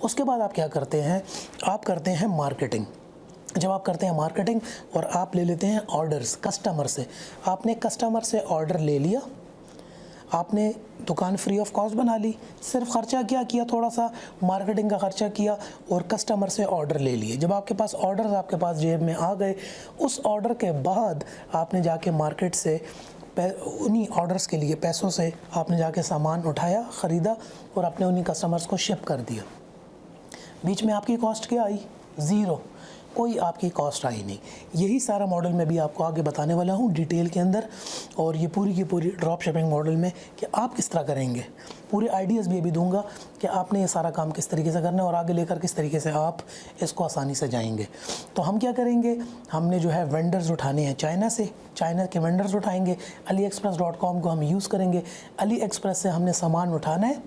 उसके बाद आप क्या करते हैं, आप करते हैं मार्केटिंग। जब आप करते हैं मार्केटिंग और आप ले लेते हैं ऑर्डर्स कस्टमर से, आपने कस्टमर से ऑर्डर ले लिया, आपने दुकान फ्री ऑफ कॉस्ट बना ली, सिर्फ ख़र्चा क्या किया, थोड़ा सा मार्केटिंग का ख़र्चा किया और कस्टमर से ऑर्डर ले लिए। जब आपके पास ऑर्डर्स आपके पास जेब में आ गए, उस ऑर्डर के बाद आपने जाके मार्केट से उन्हीं ऑर्डर्स के लिए पैसों से आपने जाके सामान उठाया, ख़रीदा और अपने उन्हीं कस्टमर्स को शिप कर दिया। बीच में आपकी कॉस्ट क्या आई? ज़ीरो, कोई आपकी कॉस्ट आई नहीं। यही सारा मॉडल मैं भी आपको आगे बताने वाला हूँ डिटेल के अंदर, और ये पूरी की पूरी ड्रॉप शिपिंग मॉडल में कि आप किस तरह करेंगे, पूरे आइडियाज़ भी दूंगा कि आपने ये सारा काम किस तरीके से करना है और आगे लेकर किस तरीके से आप इसको आसानी से जाएंगे। तो हम क्या करेंगे, हमने जो है वेंडर्स उठाने हैं चाइना से, चाइना के वेंडर्स उठाएंगे, AliExpress.com को हम यूज़ करेंगे। AliExpress से हमने सामान उठाना है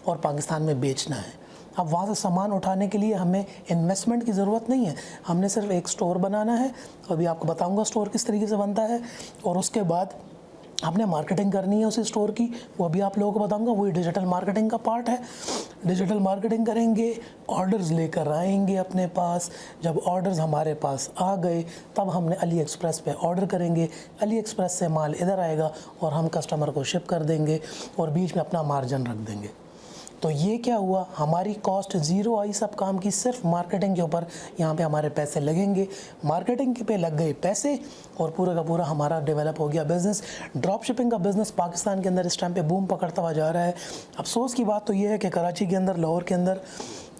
और पाकिस्तान में बेचना है। अब वहाँ से सामान उठाने के लिए हमें इन्वेस्टमेंट की ज़रूरत नहीं है, हमने सिर्फ एक स्टोर बनाना है, अभी आपको बताऊंगा स्टोर किस तरीके से बनता है। और उसके बाद हमने मार्केटिंग करनी है उसी स्टोर की, वो भी आप लोगों को बताऊंगा, वही डिजिटल मार्केटिंग का पार्ट है। डिजिटल मार्केटिंग करेंगे, ऑर्डर्स लेकर आएंगे अपने पास। जब ऑर्डर्स हमारे पास आ गए तब हमने अली एक्सप्रेस पे ऑर्डर करेंगे, अली एक्सप्रेस से माल इधर आएगा और हम कस्टमर को शिप कर देंगे और बीच में अपना मार्जिन रख देंगे। तो ये क्या हुआ, हमारी कॉस्ट ज़ीरो आई सब काम की, सिर्फ मार्केटिंग के ऊपर यहाँ पे हमारे पैसे लगेंगे। मार्केटिंग के पे लग गए पैसे और पूरा का पूरा हमारा डेवलप हो गया बिज़नेस। ड्रॉप शिपिंग का बिज़नेस पाकिस्तान के अंदर इस टाइम पे बूम पकड़ता हुआ जा रहा है। अफसोस की बात तो ये है कि कराची के अंदर, लाहौर के अंदर,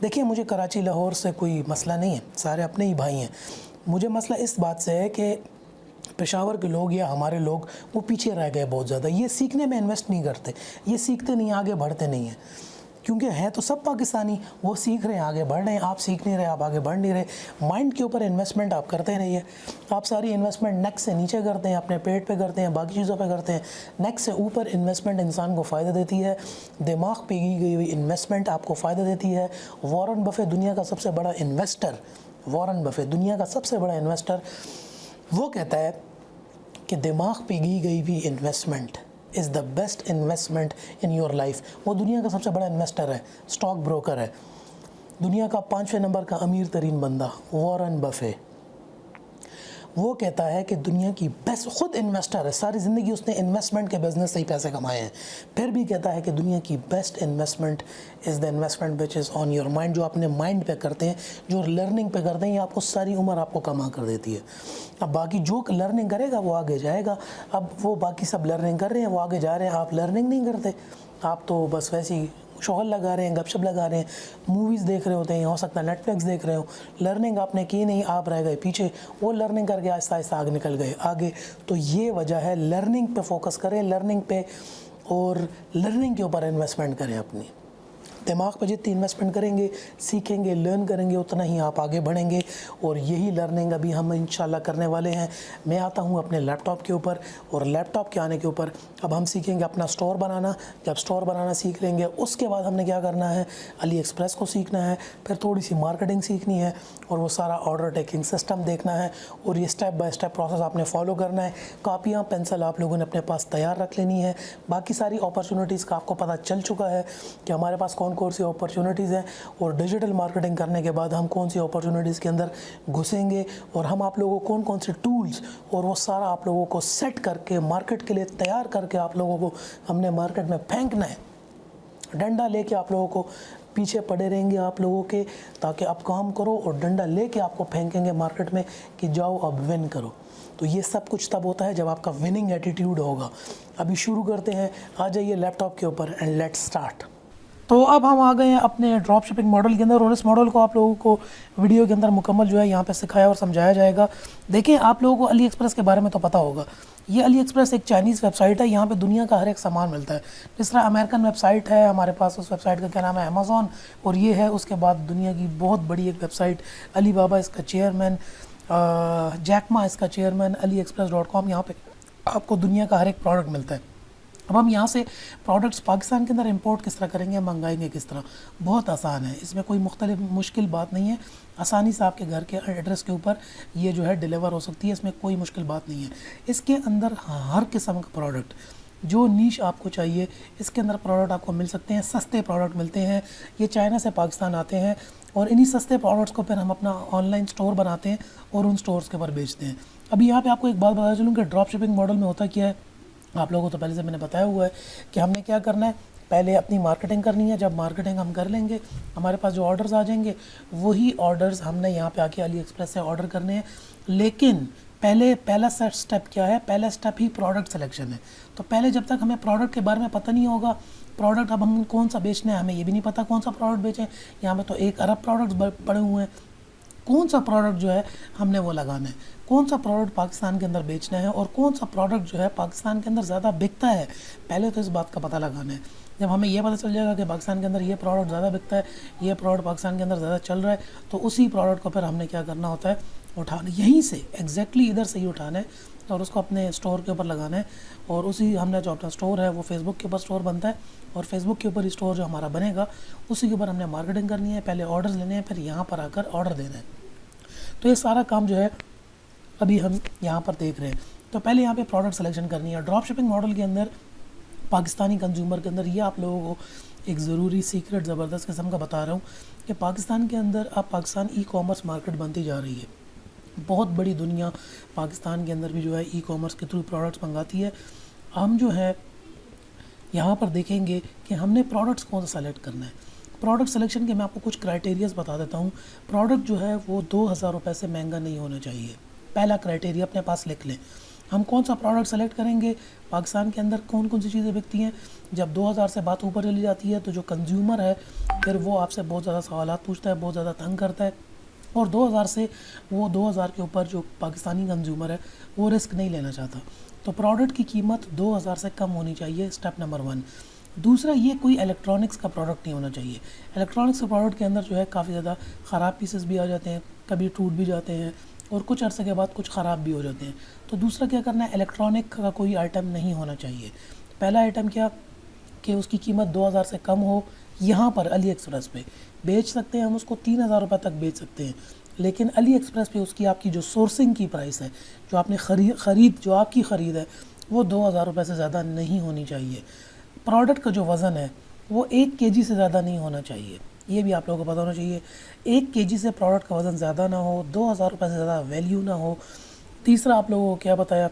देखिए मुझे कराची लाहौर से कोई मसला नहीं है, सारे अपने ही भाई हैं। मुझे मसला इस बात से है कि पेशावर के लोग या हमारे लोग वो पीछे रह गए बहुत ज़्यादा। ये सीखने में इन्वेस्ट नहीं करते, ये सीखते नहीं, आगे बढ़ते नहीं हैं। क्योंकि हैं तो सब पाकिस्तानी, वो सीख रहे हैं, आगे बढ़ रहे हैं, आप सीख नहीं रहे, आप आगे बढ़ नहीं रहे। माइंड के ऊपर इन्वेस्टमेंट आप करते नहीं है। आप सारी इन्वेस्टमेंट नेक से नीचे करते हैं, अपने पेट पे करते हैं, बाकी चीज़ों पे करते हैं। नेक से ऊपर इन्वेस्टमेंट इंसान को फ़ायदा देती है, दिमाग पे की गई हुई इन्वेस्टमेंट आपको फ़ायदा देती है। वॉरेन बफेट दुनिया का सबसे बड़ा इन्वेस्टर, वॉरेन बफेट दुनिया का सबसे बड़ा इन्वेस्टर, वो कहता है कि दिमाग पे की गई हुई investment is the best investment in your life. वो दुनिया का सबसे बड़ा इन्वेस्टर है, स्टॉक ब्रोकर है, दुनिया का 5वें नंबर का अमीर तरीन बंदा वॉरेन बफेट। वो कहता है कि दुनिया की बेस्ट, खुद इन्वेस्टर है, सारी ज़िंदगी उसने इन्वेस्टमेंट के बिज़नेस से ही पैसे कमाए हैं, फिर भी कहता है कि दुनिया की best investment is the investment which is on your mind. जो अपने माइंड पे करते हैं, जो लर्निंग पे करते हैं, ये आपको सारी उम्र आपको कमा कर देती है। अब बाकी जो लर्निंग करेगा वो आगे जाएगा। अब वो बाकी सब लर्निंग कर रहे हैं, वो आगे जा रहे हैं, आप लर्निंग नहीं करते, आप तो बस वैसे ही शोहल लगा रहे हैं, गपशप लगा रहे हैं, मूवीज़ देख रहे होते हैं, हो सकता है नेटफ्लिक्स देख रहे हो। लर्निंग आपने की नहीं, आप रह गए पीछे, वो लर्निंग करके आहिस्ता आहिस्ता आगे निकल गए आगे। तो ये वजह है, लर्निंग पे फोकस करें, लर्निंग पे, और लर्निंग के ऊपर इन्वेस्टमेंट करें। अपनी दिमाग पर जितनी इन्वेस्टमेंट करेंगे, सीखेंगे, लर्न करेंगे, उतना ही आप आगे बढ़ेंगे। और यही लर्निंग अभी हम इंशाल्लाह करने वाले हैं। मैं आता हूँ अपने लैपटॉप के ऊपर, और लैपटॉप के आने के ऊपर अब हम सीखेंगे अपना स्टोर बनाना। जब स्टोर बनाना सीख लेंगे, उसके बाद हमने क्या करना है, अली एक्सप्रेस को सीखना है, फिर थोड़ी सी मार्केटिंग सीखनी है, और वो सारा ऑर्डर टेकिंग सिस्टम देखना है। और ये स्टेप बाय स्टेप प्रोसेस आपने फॉलो करना है। कापियाँ, पेंसिल आप लोगों ने अपने पास तैयार रख लेनी है। बाकी सारी अपॉर्चुनिटीज़ का आपको पता चल चुका है कि हमारे पास कौन सी अपॉर्चुनिटीज़ हैं, और डिजिटल मार्केटिंग करने के बाद हम कौन सी अपॉर्चुनिटीज़ के अंदर घुसेंगे, और हम आप लोगों को कौन से टूल्स, और वो सारा आप लोगों को सेट करके मार्केट के लिए तैयार करके आप लोगों को हमने मार्केट में फेंकना है। डंडा लेके आप लोगों को पीछे पड़े रहेंगे आप लोगों के, ताकि आप काम करो, और डंडा लेके आपको फेंकेंगे मार्केट में कि जाओ अब विन करो। तो ये सब कुछ तब होता है जब आपका विनिंग एटीट्यूड होगा। अभी शुरू करते हैं, आ जाइए लैपटॉप के ऊपर एंड लेट्स स्टार्ट। तो अब हम आ गए हैं अपने ड्रॉप शिपिंग मॉडल के अंदर, और इस मॉडल को आप लोगों को वीडियो के अंदर मुकम्मल जो है यहाँ पे सिखाया और समझाया जाएगा। देखिए, आप लोगों को अली एक्सप्रेस के बारे में तो पता होगा। ये अली एक्सप्रेस एक चाइनीज़ वेबसाइट है, यहाँ पे दुनिया का हर एक सामान मिलता है। जिस तरह अमेरिकन वेबसाइट है हमारे पास, उस वेबसाइट का क्या नाम है, अमेज़ॉन, और ये है उसके बाद दुनिया की बहुत बड़ी एक वेबसाइट अली बाबा, इसका चेयरमैन, जैकमा इसका चेयरमैन, AliExpress.com। यहाँ पे आपको दुनिया का हर एक प्रोडक्ट मिलता है। अब हम यहाँ से प्रोडक्ट्स पाकिस्तान के अंदर इंपोर्ट किस तरह करेंगे, मंगाएंगे किस तरह, बहुत आसान है। इसमें कोई मुश्किल बात नहीं है। आसानी से आपके घर के एड्रेस के ऊपर ये जो है डिलीवर हो सकती है, इसमें कोई मुश्किल बात नहीं है। इसके अंदर हर किस्म का प्रोडक्ट, जो नीश आपको चाहिए, इसके अंदर प्रोडक्ट आपको मिल सकते हैं। सस्ते प्रोडक्ट मिलते हैं, ये चाइना से पाकिस्तान आते हैं, और इन्हीं सस्ते प्रोडक्ट्स को फिर हम अपना ऑनलाइन स्टोर बनाते हैं और उन स्टोर्स के ऊपर बेचते हैं। अभी यहाँ पे आपको एक बात बता चलूँ कि ड्रॉप शिपिंग मॉडल में होता क्या है, आप लोगों को तो पहले से मैंने बताया हुआ है कि हमने क्या करना है। पहले अपनी मार्केटिंग करनी है। जब मार्केटिंग हम कर लेंगे, हमारे पास जो ऑर्डर्स आ जाएंगे, वही ऑर्डर्स हमने यहाँ पे आके अली एक्सप्रेस से ऑर्डर करने हैं। लेकिन पहला स्टेप क्या है, पहला स्टेप ही प्रोडक्ट सिलेक्शन है। तो पहले जब तक हमें प्रोडक्ट के बारे में पता नहीं होगा, प्रोडक्ट अब हम कौन सा बेचना है, हमें ये भी नहीं पता कौन सा प्रोडक्ट बेचें। यहाँ पे तो 1 अरब प्रोडक्ट्स पड़े हुए हैं। कौन सा प्रोडक्ट जो है हमने वो लगाना है, कौन सा प्रोडक्ट पाकिस्तान के अंदर बेचना है, और कौन सा प्रोडक्ट जो है पाकिस्तान के अंदर ज़्यादा बिकता है, पहले तो इस बात का पता लगाना है। जब हमें ये पता चल जाएगा कि पाकिस्तान के अंदर ये प्रोडक्ट ज़्यादा बिकता है, ये प्रोडक्ट पाकिस्तान के अंदर ज़्यादा चल रहा है, तो उसी प्रोडक्ट को फिर हमने क्या करना होता है, उठाना, यहीं से एग्जैक्टली इधर से ही उठाना है और उसको अपने स्टोर के ऊपर लगाना है। और उसी हमने जो अपना स्टोर है वो फेसबुक के ऊपर स्टोर बनता है, और फेसबुक के ऊपर स्टोर जो हमारा बनेगा उसी के ऊपर हमने मार्केटिंग करनी है। पहले ऑर्डर्स लेने हैं, फिर यहाँ पर आकर ऑर्डर देना है। तो ये सारा काम जो है अभी हम यहाँ पर देख रहे हैं। तो पहले यहाँ पे प्रोडक्ट सिलेक्शन करनी है। ड्रॉप शिपिंग मॉडल के अंदर पाकिस्तानी कंज्यूमर के अंदर ये आप लोगों को एक ज़रूरी सीक्रेट ज़बरदस्त किस्म का बता रहा हूँ कि पाकिस्तान के अंदर अब पाकिस्तान ई कॉमर्स मार्केट बनती जा रही है। बहुत बड़ी दुनिया पाकिस्तान के अंदर भी जो है ई कॉमर्स के थ्रू प्रोडक्ट्स मंगाती है। हम जो है यहाँ पर देखेंगे कि हमने प्रोडक्ट्स कौन सा सेलेक्ट करना है। प्रोडक्ट सिलेक्शन के मैं आपको कुछ क्राइटेरियाज बता देता हूँ। प्रोडक्ट जो है वो 2000 रुपये से महंगा नहीं होना चाहिए। पहला क्राइटेरिया अपने पास लिख लें। हम कौन सा प्रोडक्ट सेलेक्ट करेंगे, पाकिस्तान के अंदर कौन कौन सी चीज़ें बिकती हैं। जब 2000 से बात ऊपर चली जाती है तो जो कंज्यूमर है फिर वो आपसे बहुत ज़्यादा सवालात पूछता है, बहुत ज़्यादा तंग करता है, और 2000 से वो 2000 के ऊपर जो पाकिस्तानी कंज्यूमर है वो रिस्क नहीं लेना चाहता। तो प्रोडक्ट की कीमत 2000 से कम होनी चाहिए, स्टेप नंबर 1। दूसरा, ये कोई इलेक्ट्रॉनिक्स का प्रोडक्ट नहीं होना चाहिए। इलेक्ट्रॉनिक्स के प्रोडक्ट के अंदर जो है काफ़ी ज़्यादा ख़राब पीसेस भी आ जाते हैं, कभी टूट भी जाते हैं और कुछ अर्से के बाद कुछ ख़राब भी हो जाते हैं। तो दूसरा क्या करना है, इलेक्ट्रॉनिक का कोई आइटम नहीं होना चाहिए। पहला आइटम क्या कि उसकी कीमत 2000 से कम हो। यहाँ पर अली एक्सप्रेस पे बेच सकते हैं हम उसको 3000 रुपये तक बेच सकते हैं, लेकिन अली एक्सप्रेस पे उसकी आपकी जो सोर्सिंग की प्राइस है, जो आपने ख़रीद जो आपकी ख़रीद है वो 2000 रुपये से ज़्यादा नहीं होनी चाहिए। प्रोडक्ट का जो वज़न है वो 1 केजी से ज़्यादा नहीं होना चाहिए, ये भी आप लोगों को पता होना चाहिए। 1 केजी से प्रोडक्ट का वज़न ज़्यादा ना हो, 2000 रुपये से ज़्यादा वैल्यू ना हो। तीसरा आप लोगों को क्या बताया,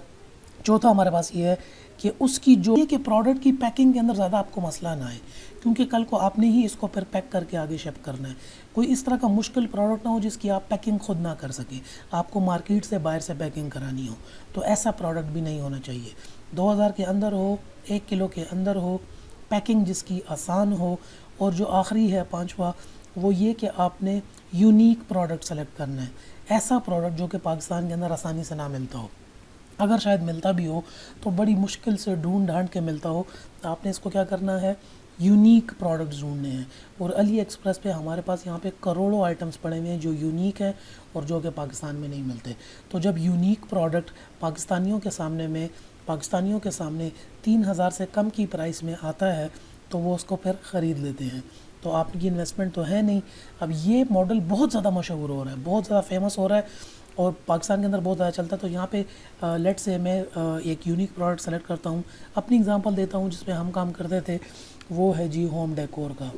चौथा हमारे पास ये है कि उसकी जो ये कि प्रोडक्ट की पैकिंग के अंदर ज़्यादा आपको मसला ना आए, क्योंकि कल को आपने ही इसको फिर पैक करके आगे शिप करना है। कोई इस तरह का मुश्किल प्रोडक्ट ना हो जिसकी आप पैकिंग खुद ना कर सके, आपको मार्केट से बाहर से पैकिंग करानी हो, तो ऐसा प्रोडक्ट भी नहीं होना चाहिए। 2000 के अंदर हो, 1 किलो के अंदर हो, पैकिंग जिसकी आसान हो, और जो आखिरी है पांचवा, वो ये कि आपने यूनिक प्रोडक्ट सेलेक्ट करना है। ऐसा प्रोडक्ट जो कि पाकिस्तान के अंदर आसानी से ना मिलता हो, अगर शायद मिलता भी हो तो बड़ी मुश्किल से ढूंढ ढांड के मिलता हो। तो आपने इसको क्या करना है, यूनिक प्रोडक्ट्स ढूंढने हैं। और अली एक्सप्रेस पे हमारे पास यहाँ पे करोड़ों आइटम्स पड़े हुए हैं जो यूनिक हैं और जो कि पाकिस्तान में नहीं मिलते। तो जब यूनिक प्रोडक्ट पाकिस्तानियों के सामने 3000 से कम की प्राइस में आता है तो वो उसको फिर ख़रीद लेते हैं। तो आपकी इन्वेस्टमेंट तो है नहीं। अब ये मॉडल बहुत ज़्यादा मशहूर हो रहा है, बहुत ज़्यादा फेमस हो रहा है और पाकिस्तान के अंदर बहुत ज़्यादा चलता है। तो यहाँ पे लेट से मैं एक यूनिक प्रोडक्ट सेलेक्ट करता हूँ। अपनी एग्जांपल देता हूँ जिस पे हम काम करते थे, वो है जी होम डेकोर का।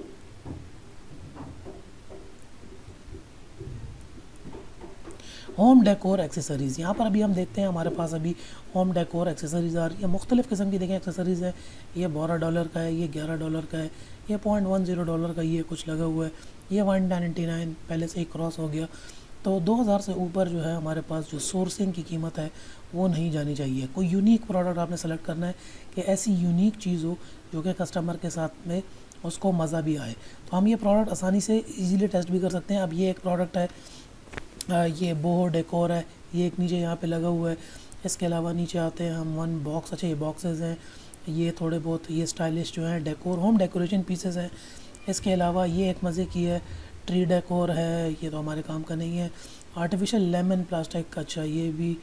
होम डेकोर एक्सेसरीज़, यहाँ पर अभी हम देखते हैं हमारे पास अभी होम डेकोर एक्सेसरीज़ आ रही है। मुख्तलिफ़ किस्म की देखें एक्सेसरीज़ है। ये $12 का है, ये $11 का है, ये $0.10 का ये कुछ लगा हुआ है, ये $199 पहले से ही क्रॉस हो गया। तो 2000 से ऊपर जो है हमारे पास जो सोर्सिंग की कीमत है वो नहीं जानी चाहिए। कोई यूनिक प्रोडक्ट आपने सेलेक्ट करना है कि ऐसी यूनिक चीज़ हो जो कि कस्टमर के साथ में उसको मज़ा भी आए। तो हम ये प्रोडक्ट आसानी से इजीली टेस्ट भी कर सकते हैं। अब ये एक प्रोडक्ट है, ये बोहो डेकोर है, ये एक नीचे यहाँ पे लगा हुआ है। इसके अलावा नीचे आते हैं हम वन बॉक्स, अच्छा ये बॉक्सेस हैं, ये थोड़े बहुत ये स्टाइलिश जो हैं डेकोर होम डेकोरेशन पीसेस हैं। इसके अलावा ये एक मज़े की है, ट्री डेकोर है, ये तो हमारे काम का नहीं है। आर्टिफिशियल लेमन प्लास्टिक का, अच्छा ये भी।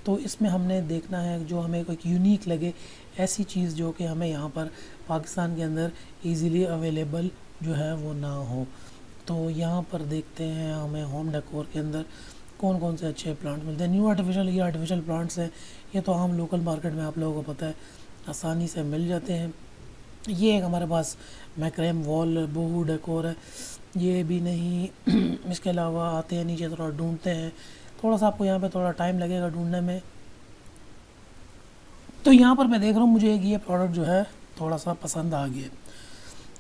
तो इसमें हमने देखना है जो हमें कोई यूनिक लगे, ऐसी चीज़ जो कि हमें यहाँ पर पाकिस्तान के अंदर इजीली अवेलेबल जो है वो ना हो। तो यहाँ पर देखते हैं हमें होम डेकोर के अंदर कौन कौन से अच्छे प्लांट मिलते हैं। न्यू आर्टिफिशियल, ये आर्टिफिशियल प्लांट्स हैं, ये तो आम लोकल मार्केट में आप लोगों को पता है आसानी से मिल जाते हैं। ये एक हमारे पास मैक्रेम वॉल बोहो डेकोर है, ये भी नहीं। इसके अलावा आते हैं नीचे, थोड़ा ढूंढते हैं, थोड़ा सा आपको यहाँ पे थोड़ा टाइम लगेगा ढूंढने में। तो यहाँ पर मैं देख रहा हूँ मुझे एक ये प्रोडक्ट जो है थोड़ा सा पसंद आ गया।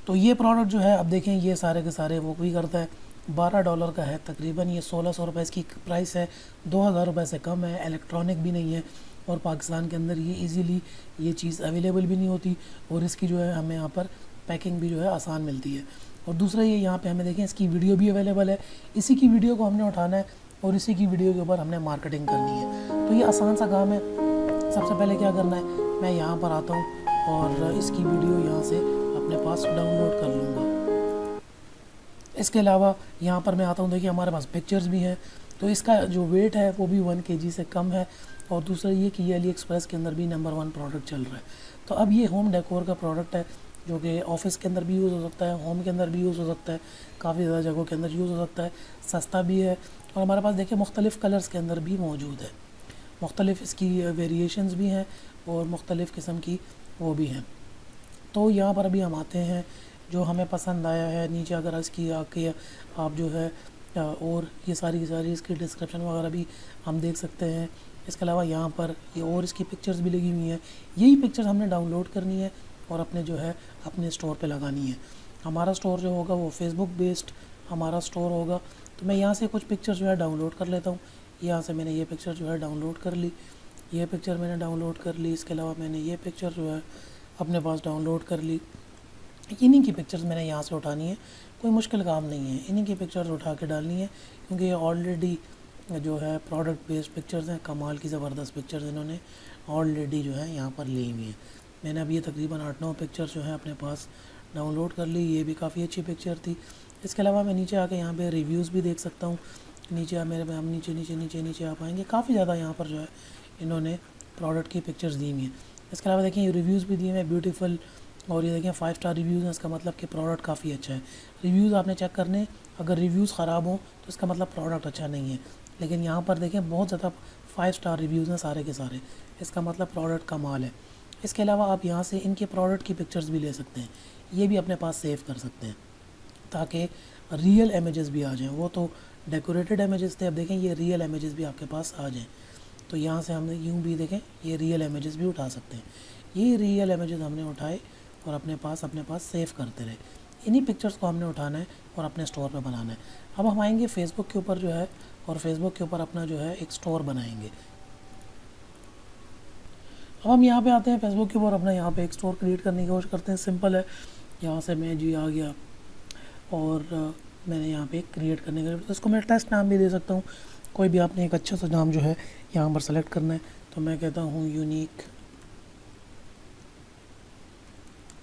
तो ये प्रोडक्ट जो है अब देखें ये सारे के सारे वो भी करता है, $12 का है तकरीबन, ये 1600 रुपये इसकी प्राइस है, 2000 रुपये से कम है, इलेक्ट्रॉनिक भी नहीं है और पाकिस्तान के अंदर ये इजीली ये चीज़ अवेलेबल भी नहीं होती और इसकी जो है हमें यहाँ पर पैकिंग भी जो है आसान मिलती है। और दूसरा ये यहाँ पे हमें देखें इसकी वीडियो भी अवेलेबल है, इसी की वीडियो को हमने उठाना है और इसी की वीडियो के ऊपर हमने मार्केटिंग करनी है। तो ये आसान सा काम है। सबसे पहले क्या करना है, मैं यहाँ पर आता हूँ और इसकी वीडियो यहाँ से अपने पास डाउनलोड कर लूँगा। इसके अलावा यहाँ पर मैं आता हूँ, देखिए हमारे पास पिक्चर्स भी हैं। तो इसका जो वेट है वो भी 1 kg से कम है। और दूसरा ये कि ये अली एक्सप्रेस के अंदर भी नंबर 1 प्रोडक्ट चल रहा है। तो अब ये होम डेकोर का प्रोडक्ट है जो कि ऑफिस के अंदर भी यूज़ हो सकता है, होम के अंदर भी यूज़ हो सकता है, काफ़ी ज़्यादा जगहों के अंदर यूज़ हो सकता है, सस्ता भी है। और हमारे पास देखिए मुख्तलिफ़ कलर्स के अंदर भी मौजूद है, मुख्तलिफ़ इसकी वेरिएशंस भी हैं और मुख्तलिफ़ किस्म की वो भी हैं। तो यहाँ पर अभी हम आते हैं जो हमें पसंद आया है नीचे अगर इसकी आके आप जो है और ये सारी की सारी इसकी डिस्क्रिप्शन वगैरह भी हम देख सकते हैं। इसके अलावा यहाँ पर ये और इसकी पिक्चर्स भी लगी हुई हैं। यही पिक्चर्स हमने डाउनलोड करनी है और अपने जो है अपने स्टोर पे लगानी है। हमारा स्टोर जो होगा वो फेसबुक बेस्ड हमारा स्टोर होगा। तो मैं यहाँ से कुछ पिक्चर जो है डाउनलोड कर लेता हूँ। यहाँ से मैंने ये पिक्चर जो है डाउनलोड कर ली, ये पिक्चर मैंने डाउनलोड कर ली। इसके अलावा मैंने ये पिक्चर जो है अपने पास डाउनलोड कर ली। इन्हीं की पिक्चर्स मैंने यहाँ से उठानी है, कोई मुश्किल काम नहीं है। इन्हीं की पिक्चर्स उठा के डालनी है क्योंकि ये ऑलरेडी जो है प्रोडक्ट बेस्ड पिक्चर्स हैं। कमाल की ज़बरदस्त पिक्चर्स इन्होंने ऑलरेडी जो है यहाँ पर ली हुई हैं। मैंने अभी ये तकरीबन 8-9 पिक्चर्स जो है अपने पास डाउनलोड कर ली। ये भी काफ़ी अच्छी पिक्चर थी। इसके अलावा मैं नीचे आके यहाँ पे रिव्यूज़ भी देख सकता हूँ। नीचे हम नीचे आ पाएंगे। काफ़ी ज़्यादा यहाँ पर जो है इन्होंने प्रोडक्ट की पिक्चर्स दी हुई हैं। इसके अलावा देखिए ये रिव्यूज़ भी दिए हुए हैं ब्यूटीफुल, और ये देखें 5 स्टार रिव्यूज़ हैं। इसका मतलब कि प्रोडक्ट काफ़ी अच्छा है। रिव्यूज़ आपने चेक करने, अगर रिव्यूज़ ख़राब हों तो इसका मतलब प्रोडक्ट अच्छा नहीं है। लेकिन यहाँ पर देखें बहुत ज़्यादा 5 स्टार रिव्यूज़ हैं सारे के सारे, इसका मतलब प्रोडक्ट कमाल है। इसके अलावा आप यहाँ से इनके प्रोडक्ट की पिक्चर्स भी ले सकते हैं, ये भी अपने पास सेव कर सकते हैं ताकि रियल इमेजेस भी आ जाएं। वो तो डेकोरेटेड इमेजेस थे, अब देखें ये रियल इमेजेस भी आपके पास आ जाएं। तो यहाँ से हमने यूँ भी देखें ये रियल इमेजेस भी उठा सकते हैं। ये रियल इमेजेस हमने उठाए और अपने पास सेव करते रहे। इन्हीं पिक्चर्स को हमने उठाना है और अपने स्टोर पे बनाना है। अब हम आएंगे फेसबुक के ऊपर जो है, और फेसबुक के ऊपर अपना जो है एक स्टोर बनाएंगे। अब हम यहाँ पे आते हैं फेसबुक के ऊपर, अपना यहाँ पे एक स्टोर क्रिएट करने की कोशिश करते हैं। सिंपल है, यहाँ से मैं जी आ गया और मैंने यहाँ पे क्रिएट करने का, तो इसको मैं टेस्ट नाम भी दे सकता हूँ। कोई भी आपने एक अच्छा सा नाम जो है यहाँ पर सेलेक्ट करना है। तो मैं कहता हूँ यूनिक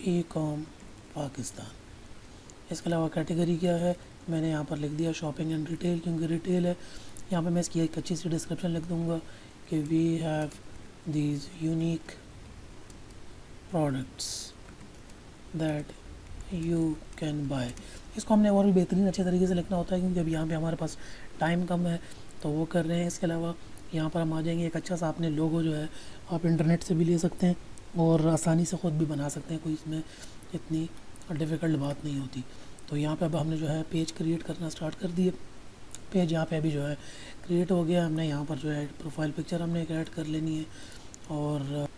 ई-कॉम पाकिस्तान। इसके अलावा कैटेगरी क्या है, मैंने यहाँ पर लिख दिया शॉपिंग एंड रिटेल, क्योंकि रिटेल है। यहाँ पे मैं इसकी एक अच्छी सी डिस्क्रिप्शन लिख दूँगा कि we have these unique products that you can buy. इसको हमने और भी बेहतरीन अच्छे तरीके से लिखना होता है क्योंकि अभी यहाँ पे हमारे पास टाइम कम है तो वो कर रहे हैं। इसके अलावा यहाँ पर हम आ जाएंगे, एक अच्छा सा आपने लोगो जो है आप इंटरनेट से भी ले सकते हैं और आसानी से ख़ुद भी बना सकते हैं, कोई इसमें इतनी डिफ़िकल्ट बात नहीं होती। तो यहाँ पे अब हमने जो है पेज क्रिएट करना स्टार्ट कर दिए। पेज यहाँ पे अभी जो है क्रिएट हो गया। हमने यहाँ पर जो है प्रोफाइल पिक्चर हमने एक ऐड कर लेनी है, और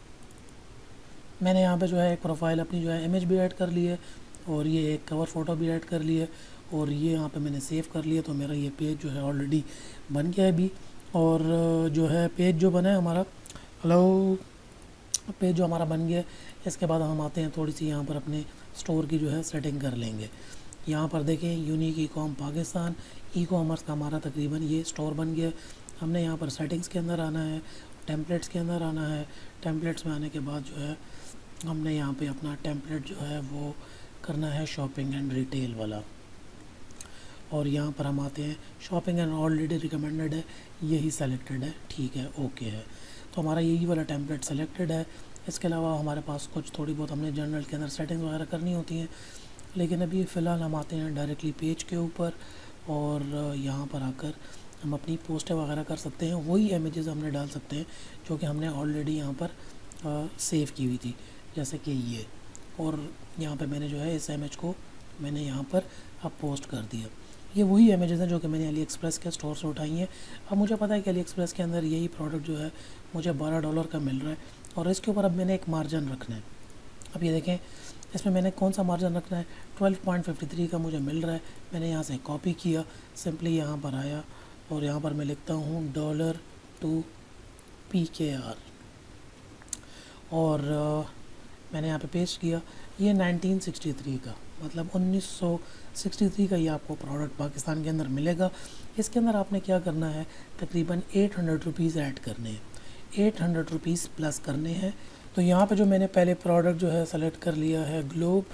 मैंने यहाँ पे जो है एक प्रोफाइल अपनी जो है इमेज भी ऐड कर ली है, और ये एक कवर फ़ोटो भी ऐड कर ली है, और ये यहाँ पे मैंने सेव कर लिया। तो मेरा ये पेज जो है ऑलरेडी बन गया है अभी। और जो है पेज जो बना है हमारा, पेज जो हमारा बन गया। इसके बाद हम आते हैं थोड़ी सी यहाँ पर अपने स्टोर की जो है सेटिंग कर लेंगे। यहाँ पर देखें unique e-com Pakistan, e commerce का हमारा तकरीबन ये स्टोर बन गया। हमने यहाँ पर सेटिंग्स के अंदर आना है, टेम्पलेट्स के अंदर आना है। टेम्पलेट्स में आने के बाद जो है हमने यहाँ पे अपना टेम्पलेट जो है वो करना है शॉपिंग एंड रिटेल वाला, और यहाँ पर हम आते हैं शॉपिंग एंड ऑलरेडी रिकमेंडेड है, यही सेलेक्टेड है, ठीक है, ओके है। तो हमारा यही वाला टेम्पलेट सेलेक्टेड है। इसके अलावा हमारे पास कुछ थोड़ी बहुत हमने जर्नल के अंदर सेटिंग्स वगैरह करनी होती हैं, लेकिन अभी फ़िलहाल हम आते हैं डायरेक्टली पेज के ऊपर, और यहाँ पर आकर हम अपनी पोस्टें वगैरह कर सकते हैं। वही इमेजेस हमने डाल सकते हैं जो कि हमने ऑलरेडी यहाँ पर सेव की हुई थी, जैसे कि ये। और यहाँ पे मैंने जो है इस इमेज को मैंने यहाँ पर अब पोस्ट कर दिया। ये वही इमेजेस हैं जो कि मैंने अली एक्सप्रेस के स्टोर से उठाई हैं। अब मुझे पता है कि अली एक्सप्रेस के अंदर यही प्रोडक्ट जो है मुझे $12 का मिल रहा है, और इसके ऊपर अब मैंने एक मार्जिन रखना है। अब ये देखें इसमें मैंने कौन सा मार्जिन रखना है, 12.53 का मुझे मिल रहा है। मैंने यहाँ से कॉपी किया, सिंपली यहाँ पर आया और यहाँ पर मैं लिखता हूँ $2PKR, और मैंने यहाँ पे पेस्ट किया। ये 1963 का मतलब 1963 का ये आपको प्रोडक्ट पाकिस्तान के अंदर मिलेगा। इसके अंदर आपने क्या करना है, तकरीबन 800 रुपीज़ ऐड करने हैं, 800 रुपीज़ प्लस करने हैं। तो यहाँ पे जो मैंने पहले प्रोडक्ट जो है सेलेक्ट कर लिया है ग्लोब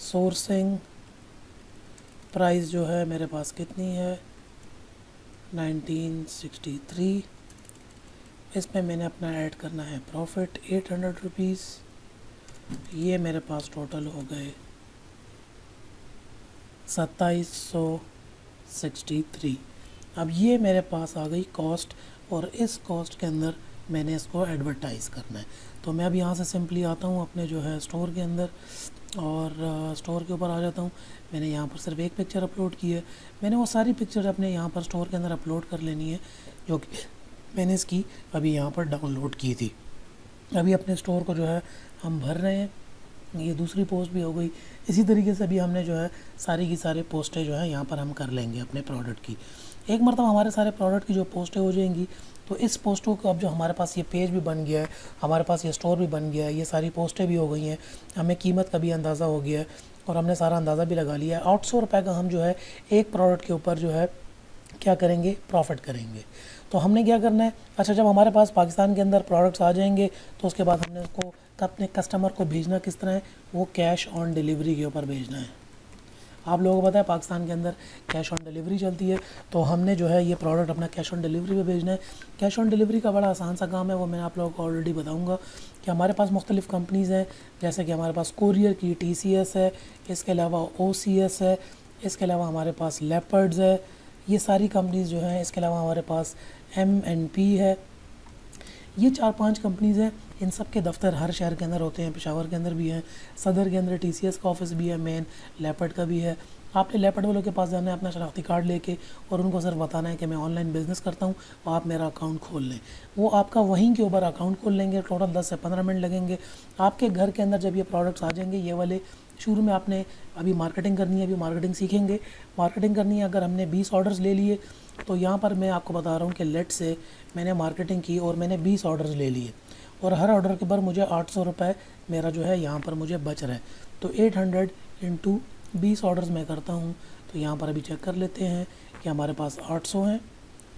सोर्सिंग, प्राइस जो है मेरे पास कितनी है 1963। इसमें मैंने अपना ऐड करना है प्रॉफिट 800 रुपीज़। ये मेरे पास टोटल हो गए 2763। अब ये मेरे पास आ गई कॉस्ट, और इस कॉस्ट के अंदर मैंने इसको एडवर्टाइज़ करना है। तो मैं अब यहाँ से सिंपली आता हूँ अपने जो है स्टोर के अंदर, और स्टोर के ऊपर आ जाता हूँ। मैंने यहाँ पर सिर्फ एक पिक्चर अपलोड की है। मैंने वो सारी पिक्चर अपने यहाँ पर स्टोर के अंदर अपलोड कर लेनी है, जो कि मैंने इसकी अभी यहाँ पर डाउनलोड की थी। अभी अपने स्टोर को जो है हम भर रहे हैं। ये दूसरी पोस्ट भी हो गई। इसी तरीके से अभी हमने जो है सारी की सारी पोस्टें जो है यहाँ पर हम कर लेंगे अपने प्रोडक्ट की। एक मरतबा हमारे सारे प्रोडक्ट की जो पोस्टें हो जाएंगी, तो इस पोस्टों को अब जो हमारे पास ये पेज भी बन गया है, हमारे पास ये स्टोर भी बन गया है, ये सारी पोस्टें भी हो गई हैं, हमें कीमत का भी अंदाज़ा हो गया है और हमने सारा अंदाज़ा भी लगा लिया है। 800 रुपये का हम जो है एक प्रोडक्ट के ऊपर जो है क्या करेंगे, प्रॉफिट करेंगे। तो हमने क्या करना है, अच्छा जब हमारे पास पाकिस्तान के अंदर प्रोडक्ट्स आ जाएंगे तो उसके बाद हमने उसको अपने कस्टमर को भेजना किस तरह है, वो कैश ऑन डिलीवरी के ऊपर भेजना है। आप लोगों को पता है पाकिस्तान के अंदर कैश ऑन डिलीवरी चलती है, तो हमने जो है ये प्रोडक्ट अपना कैश ऑन डिलीवरी पे भेजना है। कैश ऑन डिलीवरी का बड़ा आसान सा काम है, वो मैं आप लोगों को ऑलरेडी बताऊंगा कि हमारे पास मुख्तलिफ़ कंपनीज़ हैं, जैसे कि हमारे पास कोरियर की TCS है, इसके अलावा OCS है, इसके अलावा हमारे पास लेपर्ड्स है, ये सारी कंपनीज़ जो हैं। इसके अलावा हमारे पास M&P है। ये 4-5 कंपनीज़ हैं। इन सब के दफ्तर हर शहर के अंदर होते हैं। पेशावर के अंदर भी हैं, सदर के अंदर TCS का ऑफिस भी है, मेन लेपर्ड का भी है। आपने लेपर्ड वालों के पास जाना है अपना शनाख्ती कार्ड लेके और उनको सिर्फ बताना है कि मैं ऑनलाइन बिज़नेस करता हूँ और आप मेरा अकाउंट खोल लें। वो आपका वहीं के ऊपर अकाउंट खोल लेंगे। टोटल 10 से 15 मिनट लगेंगे। आपके घर के अंदर जब ये प्रोडक्ट्स आ जाएंगे, ये वाले, शुरू में आपने अभी मार्केटिंग करनी है, अभी मार्केटिंग सीखेंगे। मार्केटिंग करनी है, अगर हमने 20 ऑर्डर्स ले लिए तो यहाँ पर मैं आपको बता रहा हूँ कि लेट से मैंने मार्केटिंग की और मैंने 20 ऑर्डर्स ले लिए और हर ऑर्डर के ऊपर मुझे 800 रुपये मेरा जो है यहाँ पर मुझे बच रहा है। तो 800 इंटू 20 ऑर्डर्स मैं करता हूँ। तो यहाँ पर अभी चेक कर लेते हैं कि हमारे पास 800 हैं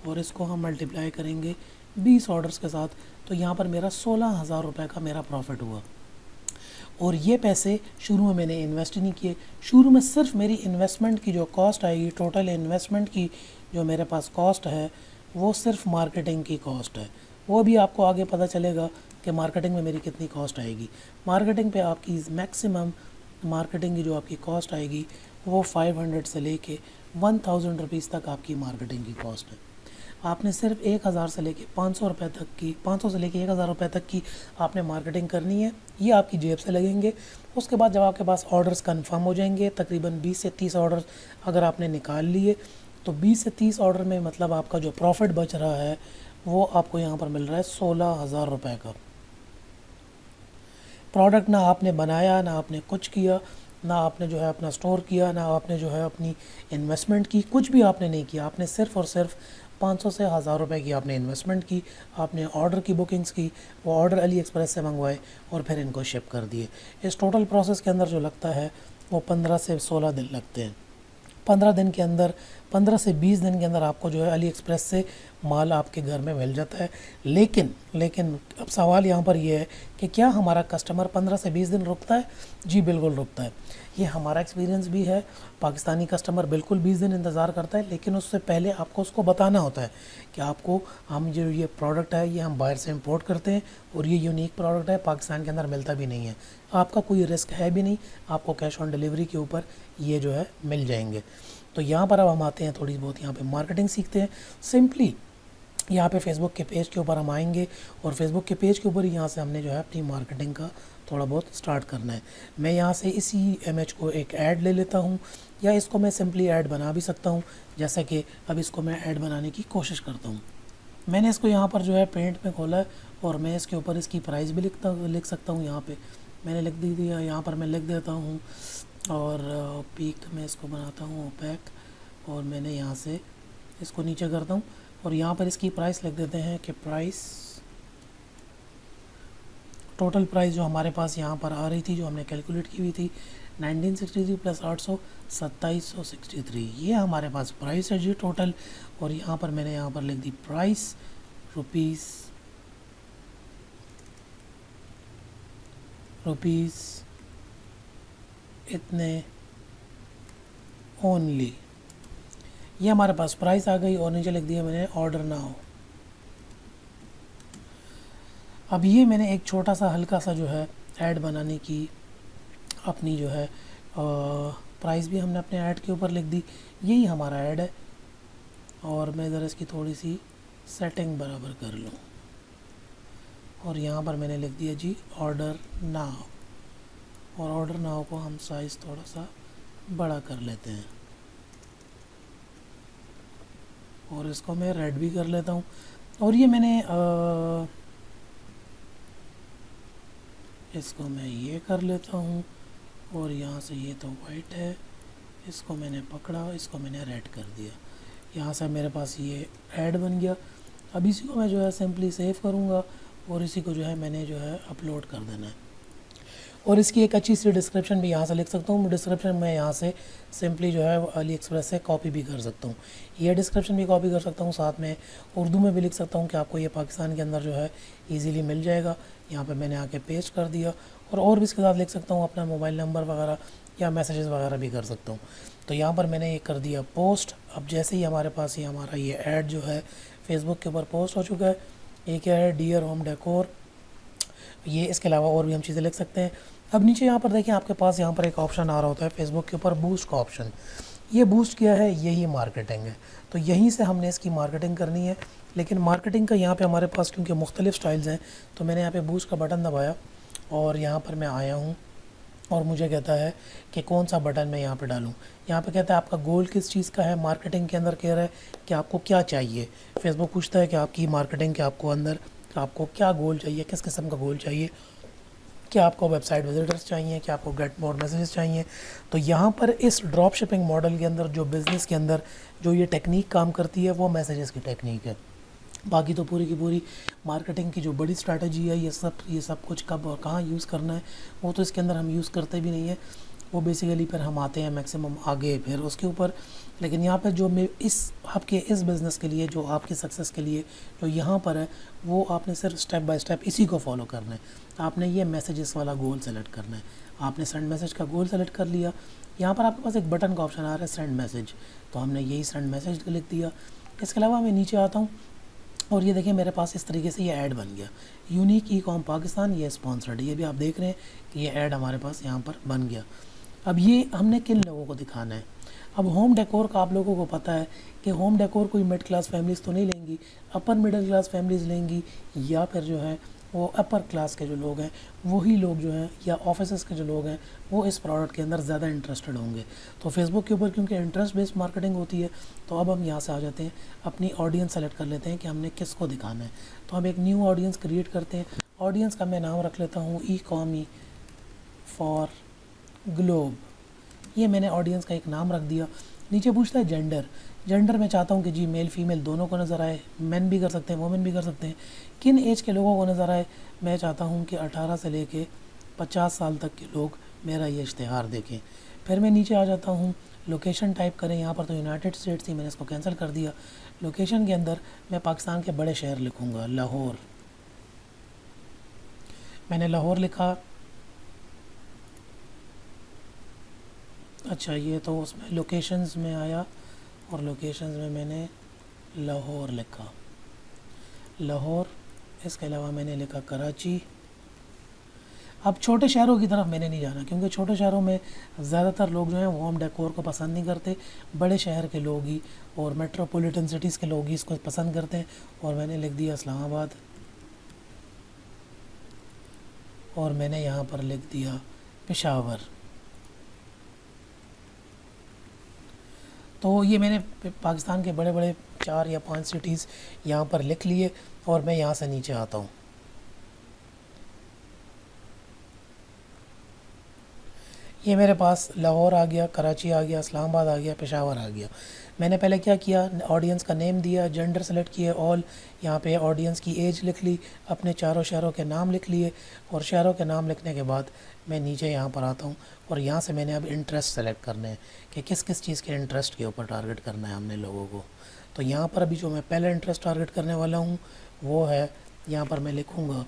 और इसको हम मल्टीप्लाई करेंगे 20 ऑर्डर्स के साथ, तो यहाँ पर मेरा 16,000 रुपये का मेरा प्रॉफिट हुआ। और ये पैसे शुरू में मैंने इन्वेस्ट ही नहीं किए। शुरू में सिर्फ मेरी इन्वेस्टमेंट की जो कॉस्ट आएगी, टोटल इन्वेस्टमेंट की जो मेरे पास कॉस्ट है, वो सिर्फ मार्केटिंग की कॉस्ट है। वो भी आपको आगे पता चलेगा कि मार्केटिंग में मेरी कितनी कॉस्ट आएगी। मार्केटिंग पे आपकी मैक्सिमम मार्केटिंग की जो आपकी कॉस्ट आएगी वो 500 से लेके 1000 रुपीज़ तक आपकी मार्केटिंग की कॉस्ट है। आपने सिर्फ 1000 से लेके 500 रुपये तक की, 500 से लेके 1000 रुपये तक की आपने मार्केटिंग करनी है। ये आपकी जेब से लगेंगे। उसके बाद जब आपके पास ऑर्डर्स कंफर्म हो जाएंगे, तकरीबन 20 से 30 ऑर्डर अगर आपने निकाल लिए, तो 20 से 30 ऑर्डर में मतलब आपका जो प्रॉफिट बच रहा है वो आपको यहाँ पर मिल रहा है 16,000 रुपये का। प्रोडक्ट ना आपने बनाया, ना आपने कुछ किया, ना आपने जो है अपना स्टोर किया, ना आपने जो है अपनी इन्वेस्टमेंट की, कुछ भी आपने नहीं किया। आपने सिर्फ़ और सिर्फ 500 से 1000 रुपये की आपने इन्वेस्टमेंट की, आपने ऑर्डर की बुकिंग्स की, वो ऑर्डर अली एक्सप्रेस से मंगवाए और फिर इनको शिप कर दिए। इस टोटल प्रोसेस के अंदर जो लगता है वो 15 से 16 दिन लगते हैं। 15 दिन के अंदर, 15 से 20 दिन के अंदर आपको जो है अली एक्सप्रेस से माल आपके घर में मिल जाता है। लेकिन अब सवाल यहाँ पर यह है कि क्या हमारा कस्टमर 15 से 20 दिन रुकता है? जी बिल्कुल रुकता है। ये हमारा एक्सपीरियंस भी है। पाकिस्तानी कस्टमर बिल्कुल 20 दिन इंतज़ार करता है, लेकिन उससे पहले आपको उसको बताना होता है कि आपको, हम जो ये प्रोडक्ट है ये हम बाहर से इंपोर्ट करते हैं और ये यूनिक प्रोडक्ट है, पाकिस्तान के अंदर मिलता भी नहीं है। आपका कोई रिस्क है भी नहीं, आपको कैश ऑन डिलीवरी के ऊपर ये जो है मिल जाएंगे। तो यहाँ पर अब हम आते हैं थोड़ी बहुत यहाँ पे मार्केटिंग सीखते हैं। सिंपली यहाँ पे फेसबुक के पेज के ऊपर हम आएंगे और फेसबुक के पेज के ऊपर यहाँ से हमने जो है अपनी मार्केटिंग का थोड़ा बहुत स्टार्ट करना है। मैं यहाँ से इसी इमेज को एक ऐड ले लेता हूँ, या इसको मैं सिंपली ऐड बना भी सकता हूँ, जैसा कि अब इसको मैं ऐड बनाने की कोशिश करता हूँ। मैंने इसको यहाँ पर जो है पेंट में खोला है और मैं इसके ऊपर इसकी प्राइस भी लिख सकता हूँ। यहाँ पे मैंने लिख दी है, यहाँ पर मैं लिख देता हूँ और पीक में इसको बनाता हूँ ओपैक और मैंने यहाँ से इसको नीचे करता हूँ और यहाँ पर इसकी प्राइस लिख देते हैं कि प्राइस, टोटल प्राइस जो हमारे पास यहाँ पर आ रही थी, जो हमने कैलकुलेट की हुई थी, 1963 प्लस 800 2763, ये हमारे पास प्राइस है जी टोटल। और यहाँ पर मैंने यहाँ पर लिख दी प्राइस रुपीज़ इतने ओनली, ये हमारे पास प्राइस आ गई और नीचे लिख दिया मैंने ऑर्डर नाउ। अब ये मैंने एक छोटा सा हल्का सा जो है ऐड बनाने की अपनी जो है प्राइस भी हमने अपने ऐड के ऊपर लिख दी। यही हमारा ऐड है और मैं ज़रा इसकी थोड़ी सी सेटिंग बराबर कर लूँ और यहाँ पर मैंने लिख दिया जी ऑर्डर नाउ। और ऑर्डर नाउ को हम साइज़ थोड़ा सा बड़ा कर लेते हैं और इसको मैं रेड भी कर लेता हूँ। और ये मैंने इसको मैं ये कर लेता हूँ और यहाँ से ये तो वाइट है, इसको मैंने पकड़ा, इसको मैंने रेड कर दिया। यहाँ से मेरे पास ये ऐड बन गया। अब इसी को मैं जो है सिंपली सेव करूँगा और इसी को जो है मैंने जो है अपलोड कर देना है। और इसकी एक अच्छी सी डिस्क्रिप्शन भी यहाँ से लिख सकता हूँ। डिस्क्रिप्शन मैं यहाँ से सिंपली जो है अली एक्सप्रेस से कॉपी भी कर सकता हूँ। ये डिस्क्रिप्शन भी कॉपी कर सकता हूँ, साथ में उर्दू में भी लिख सकता हूँ कि आपको ये पाकिस्तान के अंदर जो है इजीली मिल जाएगा। यहाँ पे मैंने आके पेस्ट कर दिया और भी इसके साथ लिख सकता हूँ अपना मोबाइल नंबर वगैरह या मैसेजेस वगैरह भी कर सकता हूँ। तो यहाँ पर मैंने ये कर दिया पोस्ट। अब जैसे ही हमारे पास ये हमारा ये ऐड जो है फेसबुक के ऊपर पोस्ट हो चुका है। ये क्या है, डियर होम डेकोर। ये इसके अलावा और भी हम चीज़ें लिख सकते हैं। अब नीचे यहाँ पर देखिए आपके पास यहाँ पर एक ऑप्शन आ रहा होता है फेसबुक के ऊपर, बूस्ट का ऑप्शन। ये बूस्ट किया है, यही मार्केटिंग है। तो यहीं से हमने इसकी मार्केटिंग करनी है। लेकिन मार्केटिंग का यहाँ पे हमारे पास क्योंकि मुख्तलिफ स्टाइल्स हैं, तो मैंने यहाँ पे बूस्ट का बटन दबाया और यहाँ पर मैं आया हूँ और मुझे कहता है कि कौन सा बटन मैं यहाँ पे डालूँ। यहाँ पे कहता है आपका गोल किस चीज़ का है। मार्केटिंग के अंदर कह रहा है कि आपको क्या चाहिए। फेसबुक पूछता है कि आपकी मार्केटिंग के आपको अंदर आपको क्या गोल चाहिए, किस किस्म का गोल चाहिए, क्या आपको वेबसाइट विजिटर्स चाहिए, क्या आपको गेट मोर मैसेजेस चाहिए। तो यहाँ पर इस ड्रॉप शिपिंग मॉडल के अंदर जो बिज़नेस के अंदर जो ये टेक्निक काम करती है वो मैसेजेस की टेक्निक है। बाकी तो पूरी की पूरी मार्केटिंग की जो बड़ी स्ट्रैटेजी है, ये सब कुछ कब और कहाँ यूज़ करना है वो तो इसके अंदर हम यूज़ करते भी नहीं है। वो बेसिकली फिर हम आते हैं मैक्सिमम आगे फिर उसके ऊपर। लेकिन यहाँ पर जो मैं आपके इस बिज़नेस के लिए, जो आपकी सक्सेस के लिए जो यहाँ पर है, वो आपने सिर्फ स्टेप बाय स्टेप इसी को फॉलो करना है। आपने ये मैसेजेस वाला गोल सेलेक्ट करना है। आपने सेंड मैसेज का गोल सेलेक्ट कर लिया। यहाँ पर आपके पास एक बटन का ऑप्शन आ रहा है सेंड मैसेज, तो हमने यही सेंड मैसेज लिख दिया। इसके अलावा मैं नीचे आता हूँ और ये देखिए मेरे पास इस तरीके से ये ऐड बन गया, यूनिक ई कॉम पाकिस्तान, ये स्पॉन्सर्ड। ये भी आप देख रहे हैं कि ये ऐड हमारे पास यहाँ पर बन गया। अब ये हमने किन लोगों को दिखाना है। अब होम डेकोर का आप लोगों को पता है कि होम डेकोर कोई मिड क्लास फैमिलीज़ तो नहीं लेंगी, अपर मिडिल क्लास फैमिलीज़ लेंगी, या फिर जो है वो अपर क्लास के जो लोग हैं वही लोग जो हैं, या ऑफिसर्स के जो लोग हैं वो इस प्रोडक्ट के अंदर ज़्यादा इंटरेस्टेड होंगे। तो फेसबुक के ऊपर क्योंकि इंटरेस्ट बेस्ड मार्केटिंग होती है, तो अब हम यहाँ से आ जाते हैं, अपनी ऑडियंस सेलेक्ट कर लेते हैं कि हमने किसको दिखाना है। तो हम एक न्यू ऑडियंस क्रिएट करते हैं। ऑडियंस का मैं नाम रख लेता हूँ ई कॉमी फॉर ग्लोब। ये मैंने ऑडियंस का एक नाम रख दिया। नीचे पूछता है जेंडर मैं चाहता हूँ कि जी मेल फीमेल दोनों को नज़र आए, मेन भी कर सकते हैं वुमेन भी कर सकते हैं। किन एज के लोगों को नज़र आए, मैं चाहता हूँ कि 18 से लेके 50 साल तक के लोग मेरा ये इश्तिहार देखें। फिर मैं नीचे आ जाता हूँ, लोकेशन टाइप करें। यहाँ पर तो यूनाइटेड स्टेट्स थी, मैंने इसको कैंसिल कर दिया। लोकेशन के अंदर मैं पाकिस्तान के बड़े शहर लिखूँगा, लाहौर। मैंने लाहौर लिखा। अच्छा, ये तो उसमें लोकेशंस में आया और लोकेशंस में मैंने लाहौर लिखा, लाहौर। इसके अलावा मैंने लिखा कराची। अब छोटे शहरों की तरफ मैंने नहीं जाना क्योंकि छोटे शहरों में ज़्यादातर लोग जो हैं वो होम डेकोर को पसंद नहीं करते। बड़े शहर के लोग ही और मेट्रोपॉलिटन सिटीज़ के लोग ही इसको पसंद करते हैं। और मैंने लिख दिया इस्लामाबाद और मैंने यहाँ पर लिख दिया पेशावर। तो ये मैंने पाकिस्तान के बड़े बड़े 4 या 5 सिटीज़ यहाँ पर लिख लिए और मैं यहाँ से नीचे आता हूँ। ये मेरे पास लाहौर आ गया, कराची आ गया, इस्लामाबाद आ गया, पेशावर आ गया। मैंने पहले क्या किया, ऑडियंस का नेम दिया, जेंडर सेलेक्ट किए ऑल। यहाँ पे ऑडियंस की एज लिख ली, अपने चारों शहरों के नाम लिख लिए और शहरों के नाम लिखने के बाद मैं नीचे यहाँ पर आता हूँ और यहाँ से मैंने अब इंटरेस्ट सेलेक्ट करने हैं कि किस किस चीज़ के इंटरेस्ट के ऊपर टारगेट करना है हमने लोगों को। तो यहाँ पर अभी जो मैं पहला इंटरेस्ट टारगेट करने वाला हूँ वो है, यहाँ पर मैं लिखूँगा।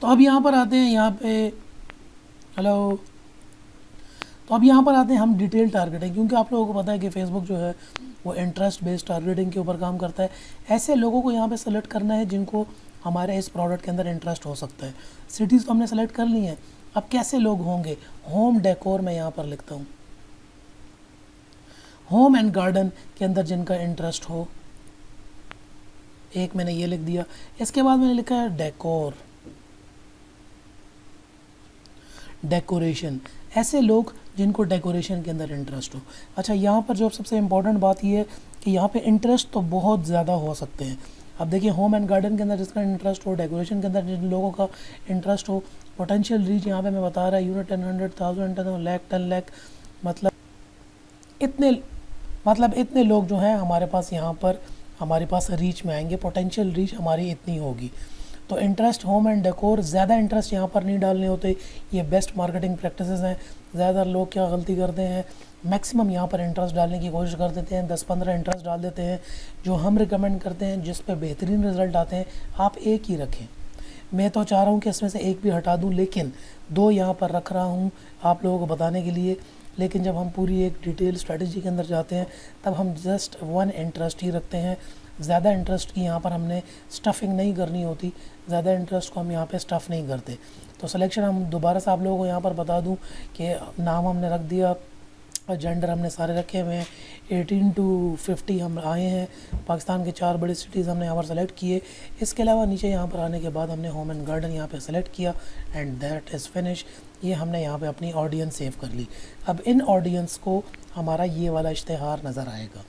तो अब यहाँ पर आते हैं, यहाँ पे हेलो। तो अब यहाँ पर आते हैं हम डिटेल टारगेटिंग, क्योंकि आप लोगों को पता है कि फेसबुक जो है वो इंटरेस्ट बेस्ड टारगेटिंग के ऊपर काम करता है। ऐसे लोगों को यहाँ पे सेलेक्ट करना है जिनको हमारे इस प्रोडक्ट के अंदर इंटरेस्ट हो सकता है। सिटीज़ तो हमने सेलेक्ट कर ली हैं, अब कैसे लोग होंगे। होम डेकोर मैं यहाँ पर लिखता हूँ, होम एंड गार्डन के अंदर जिनका इंटरेस्ट हो, एक मैंने ये लिख दिया। इसके बाद मैंने लिखा है डेकोर। डेकोरेशन, ऐसे लोग जिनको डेकोरेशन के अंदर इंटरेस्ट हो। अच्छा, यहाँ पर जो सबसे इम्पॉर्टेंट बात ये है कि यहाँ पे इंटरेस्ट तो बहुत ज़्यादा हो सकते हैं। अब देखिए, होम एंड गार्डन के अंदर जिसका इंटरेस्ट हो, डेकोरेशन के अंदर जिन लोगों का इंटरेस्ट हो, पोटेंशियल रीच यहाँ पे मैं बता रहा है यूनिट 10, 100,000, 10 लाख, 10 लाख, मतलब इतने लोग जो हैं हमारे पास यहाँ पर हमारे पास रीच में आएंगे, पोटेंशियल रीच हमारी इतनी होगी। तो इंटरेस्ट होम एंड डेकोर, ज़्यादा इंटरेस्ट यहाँ पर नहीं डालने होते, ये बेस्ट मार्केटिंग प्रैक्टिसेस हैं। ज़्यादातर लोग क्या गलती करते हैं, मैक्सिमम यहाँ पर इंटरेस्ट डालने की कोशिश कर देते हैं, 10-15 इंटरेस्ट डाल देते हैं। जो हम रिकमेंड करते हैं, जिस पे बेहतरीन रिजल्ट आते हैं, आप एक ही रखें। मैं तो चाह रहा हूँ कि इसमें से एक भी हटा दूँ, लेकिन 2 यहाँ पर रख रहा हूँ आप लोगों को बताने के लिए। लेकिन जब हम पूरी एक डिटेल स्ट्रेटजी के अंदर जाते हैं, तब हम जस्ट 1 इंटरेस्ट ही रखते हैं। ज़्यादा इंटरेस्ट की यहाँ पर हमने स्टफिंग नहीं करनी होती, ज़्यादा इंटरेस्ट को हम यहाँ पे स्टफ़ नहीं करते। तो सिलेक्शन हम दोबारा से आप लोगों को यहाँ पर बता दूँ कि नाम हमने रख दिया, जेंडर हमने सारे रखे हुए हैं, 18 to 50 हम आए हैं। पाकिस्तान के 4 बड़े सिटीज़ हमने यहाँ पर सेलेक्ट किए। इसके अलावा नीचे यहाँ पर आने के बाद हमने होम एंड गार्डन यहाँ पे सेलेक्ट किया, एंड दैट इज़ फिनिश। ये हमने यहाँ पे अपनी ऑडियंस सेव कर ली। अब इन ऑडियंस को हमारा ये वाला इश्तेहार नज़र आएगा।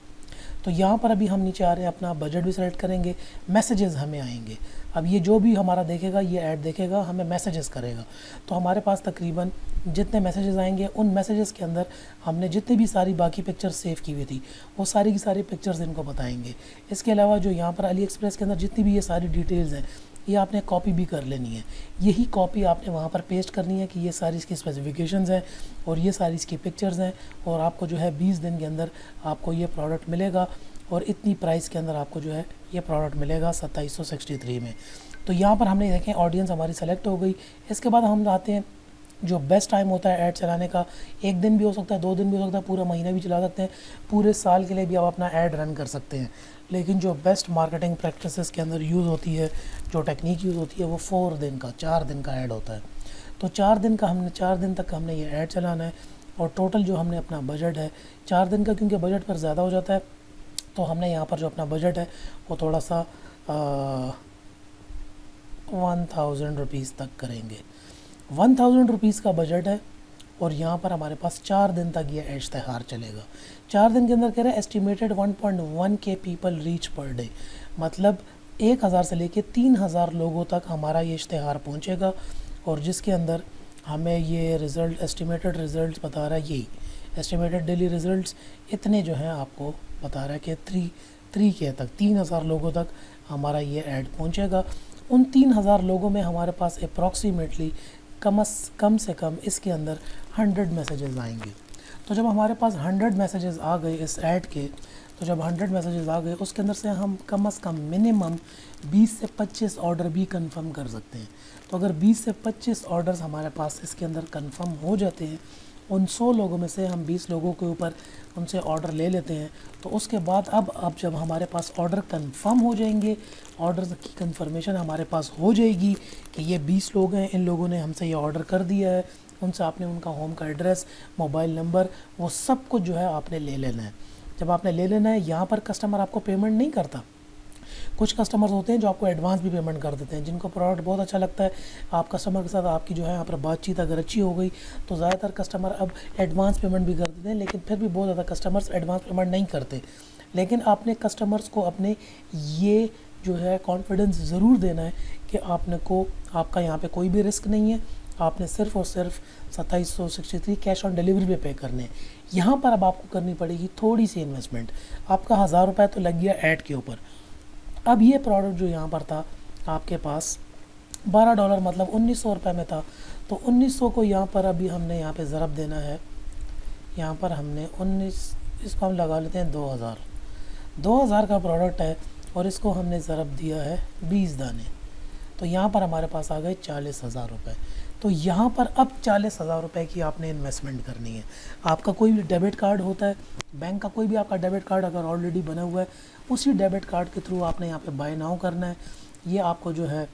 तो यहाँ पर अभी हम नीचे आ रहे हैं, अपना बजट भी सेलेक्ट करेंगे, मैसेजेस हमें आएंगे। अब ये जो भी हमारा देखेगा, ये ऐड देखेगा, हमें मैसेजेस करेगा। तो हमारे पास तकरीबन जितने मैसेजेस आएंगे, उन मैसेजेस के अंदर हमने जितनी भी सारी बाकी पिक्चर्स सेव की हुई थी, वो सारी की सारी पिक्चर्स इनको बताएंगे। इसके अलावा जो यहाँ पर अली एक्सप्रेस के अंदर जितनी भी ये सारी डिटेल्स हैं, ये आपने कॉपी भी कर लेनी है। यही कॉपी आपने वहाँ पर पेस्ट करनी है कि ये सारी इसकी स्पेसिफिकेशंस हैं और ये सारी इसकी पिक्चर्स हैं, और आपको जो है 20 दिन के अंदर आपको ये प्रोडक्ट मिलेगा, और इतनी प्राइस के अंदर आपको जो है ये प्रोडक्ट मिलेगा 2763 में। तो यहाँ पर हमने देखें ऑडियंस हमारी सेलेक्ट हो गई। इसके बाद हम आते हैं जो बेस्ट टाइम होता है ऐड चलाने का। 1 दिन भी हो सकता है, 2 दिन भी हो सकता है, पूरा महीना भी चला सकते हैं, पूरे साल के लिए भी आप अपना ऐड रन कर सकते हैं। लेकिन जो बेस्ट मार्केटिंग प्रैक्टिसेस के अंदर यूज़ होती है, जो टेक्निक यूज़ होती है, वो 4 दिन का 4 दिन का ऐड होता है। तो 4 दिन तक हमने ये ऐड चलाना है। और टोटल जो हमने अपना बजट है 4 दिन का, क्योंकि बजट पर ज़्यादा हो जाता है, तो हमने यहाँ पर जो अपना बजट है वो थोड़ा सा 1000 रुपीज़ तक करेंगे। 1000 रुपीज़ का बजट है, और यहाँ पर हमारे पास 4 दिन तक ये इश्तेहार चलेगा। 4 दिन के अंदर कह रहे हैं estimated 1.1K people reach per day, मतलब 1000 से लेके 3000 लोगों तक हमारा ये इश्तेहार पहुँचेगा। और जिसके अंदर हमें ये रिज़ल्ट, एस्टिमेटेड रिज़ल्ट बता रहा है, यही एस्टिमेटेड डेली रिज़ल्ट्स इतने जो हैं आपको बता रहा है कि 3K तक 3000 लोगों तक हमारा ये ऐड पहुँचेगा। उन 3000 लोगों में हमारे पास अप्रॉक्सीमेटली कम से कम इसके अंदर 100 मैसेजेस आएंगे। तो जब हमारे पास 100 मैसेजेस आ गए इस ऐड के, तो जब 100 मैसेजेस आ गए, उसके अंदर से हम कम से कम मिनिमम 20 से 25 ऑर्डर भी कंफर्म कर सकते हैं। तो अगर 20 से 25 ऑर्डर्स हमारे पास इसके अंदर कंफर्म हो जाते हैं, उन 100 लोगों में से हम 20 लोगों के ऊपर उनसे ऑर्डर ले लेते हैं, तो उसके बाद अब जब हमारे पास ऑर्डर कंफर्म हो जाएंगे, ऑर्डर की कंफर्मेशन हमारे पास हो जाएगी कि ये 20 लोग हैं, इन लोगों ने हमसे ये ऑर्डर कर दिया है, उनसे आपने उनका होम का एड्रेस, मोबाइल नंबर, वो सब कुछ जो है आपने ले लेना है। जब आपने ले लेना है, यहाँ पर कस्टमर आपको पेमेंट नहीं करता। कुछ कस्टमर्स होते हैं जो आपको एडवांस भी पेमेंट कर देते हैं, जिनको प्रोडक्ट बहुत अच्छा लगता है, आप कस्टमर के साथ आपकी जो है यहाँ पर बातचीत अगर अच्छी हो गई, तो ज़्यादातर कस्टमर अब एडवांस पेमेंट भी कर देते हैं। लेकिन फिर भी बहुत ज़्यादा कस्टमर्स एडवांस पेमेंट नहीं करते। लेकिन आपने कस्टमर्स को अपने ये जो है कॉन्फिडेंस ज़रूर देना है कि आपका यहाँ पे कोई भी रिस्क नहीं है, आपने सिर्फ़ और सिर्फ 2763 कैश ऑन डिलीवरी पे पे करने हैं। यहाँ पर अब आपको करनी पड़ेगी थोड़ी सी इन्वेस्टमेंट। आपका 1000 रुपये तो लग गया ऐड के ऊपर। अब ये प्रोडक्ट जो यहाँ पर था आपके पास $12 मतलब 1900 रुपये में था, तो 1900 को यहाँ पर अभी हमने यहाँ पे ज़रब देना है। यहाँ पर हमने 19, इसको हम लगा लेते हैं 2000 का प्रोडक्ट है, और इसको हमने ज़रब दिया है 20 दाने, तो यहाँ पर हमारे पास आ गए 40,000 रुपये। तो यहाँ पर अब 40,000 रुपये की आपने इन्वेस्टमेंट करनी है। आपका कोई भी डेबिट कार्ड होता है, बैंक का कोई भी आपका डेबिट कार्ड अगर ऑलरेडी बना हुआ है, उसी डेबिट कार्ड के थ्रू आपने यहाँ पे बाय नाउ करना है। ये आपको जो है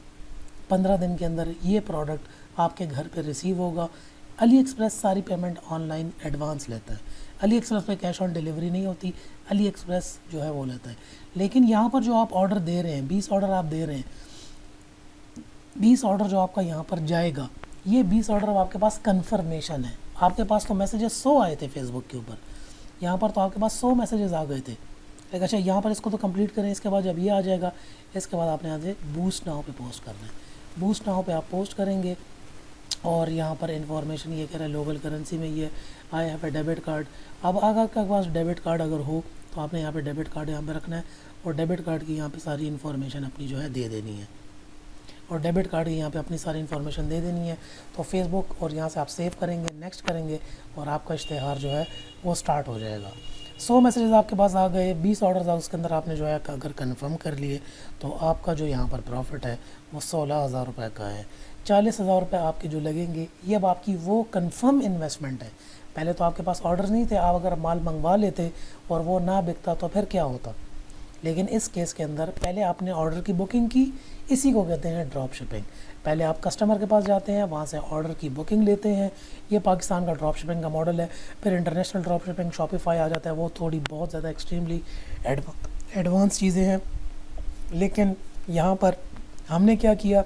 15 दिन के अंदर ये प्रोडक्ट आपके घर पे रिसीव होगा। अली एक्सप्रेस सारी पेमेंट ऑनलाइन एडवांस लेता है। अली एक्सप्रेस पे कैश ऑन डिलीवरी नहीं होती, अली एक्सप्रेस जो है वो लेता है। लेकिन यहाँ पर जो आप ऑर्डर दे रहे हैं, 20 ऑर्डर आप दे रहे हैं, 20 ऑर्डर जो आपका यहाँ पर जाएगा, ये 20 ऑर्डर अब आपके पास कन्फर्मेशन है। आपके पास तो मैसेजेस 100 आए थे फेसबुक के ऊपर, यहाँ पर तो आपके पास 100 मैसेजेस आ गए थे। एक अच्छा यहाँ पर इसको तो कंप्लीट करें, इसके बाद जब ये आ जाएगा इसके बाद आपने यहाँ से बूस्ट नाउ पे पोस्ट करना है। बूस्ट नाउ पे आप पोस्ट करेंगे और यहाँ पर इन्फॉर्मेशन ये कह रहा है लोकल करेंसी में ये I have a debit card. अब अगर आपके पास डेबिट कार्ड अगर हो तो आपने यहाँ पे डेबिट कार्ड यहाँ पे रखना है और डेबिट कार्ड की यहाँ पे सारी इन्फॉर्मेशन अपनी जो है दे देनी है, और डेबिट कार्ड की यहाँ पे अपनी सारी इन्फॉर्मेशन दे देनी है। तो फेसबुक और यहाँ से आप सेव करेंगे, नेक्स्ट करेंगे और आपका इश्तेहार जो है वो स्टार्ट हो जाएगा। 100 मैसेजेस आपके पास आ गए, 20 ऑर्डर्स उसके अंदर आपने जो है अगर कंफर्म कर लिए तो आपका जो यहाँ पर प्रॉफिट है वो 16,000 रुपये का है। 40,000 रुपये आपके जो लगेंगे ये अब आपकी वो कंफर्म इन्वेस्टमेंट है। पहले तो आपके पास ऑर्डर्स नहीं थे, आप अगर माल मंगवा लेते और वो ना बिकता तो फिर क्या होता। लेकिन इस केस के अंदर पहले आपने ऑर्डर की बुकिंग की, इसी को कहते हैं ड्रॉप शिपिंग। पहले आप कस्टमर के पास जाते हैं, वहाँ से ऑर्डर की बुकिंग लेते हैं, ये पाकिस्तान का ड्रॉप शिपिंग का मॉडल है। फिर इंटरनेशनल ड्रॉप शिपिंग शॉपिफाई आ जाता है, वो थोड़ी बहुत ज़्यादा एक्सट्रीमली एडवांस चीज़ें हैं। लेकिन यहाँ पर हमने क्या किया,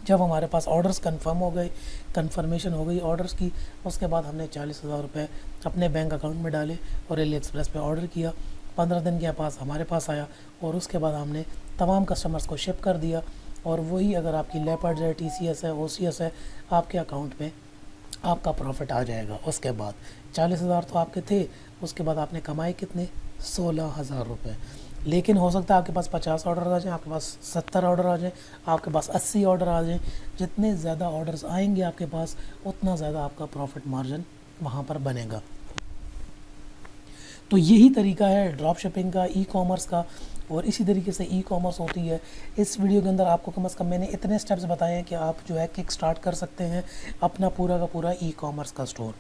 जब हमारे पास ऑर्डर्स कंफर्म हो गए, कंफर्मेशन हो गई ऑर्डर्स की, उसके बाद हमने 40,000 रुपये अपने बैंक अकाउंट में डाले और एली एक्सप्रेस पे ऑर्डर किया। 15 दिन के पास हमारे पास आया और उसके बाद हमने तमाम कस्टमर्स को शिप कर दिया। और वही अगर आपकी लेपर्ड है, TCS है, OCS है, आपके अकाउंट में आपका प्रॉफिट आ जाएगा। उसके बाद 40,000 तो आपके थे, उसके बाद आपने कमाए कितने, 16,000 रुपये। लेकिन हो सकता है आपके पास 50 ऑर्डर आ जाएं, आपके पास 70 ऑर्डर आ जाएं, आपके पास 80 ऑर्डर आ जाएं। जितने ज़्यादा ऑर्डर्स आएंगे आपके पास उतना ज़्यादा आपका प्रॉफिट मार्जिन वहाँ पर बनेगा। तो यही तरीका है ड्रॉप शिपिंग का, ई कॉमर्स का, और इसी तरीके से ई कॉमर्स होती है। इस वीडियो के अंदर आपको कम से कम मैंने इतने स्टेप्स बताए हैं कि आप जो है किक स्टार्ट कर सकते हैं अपना पूरा का पूरा ई कॉमर्स का स्टोर।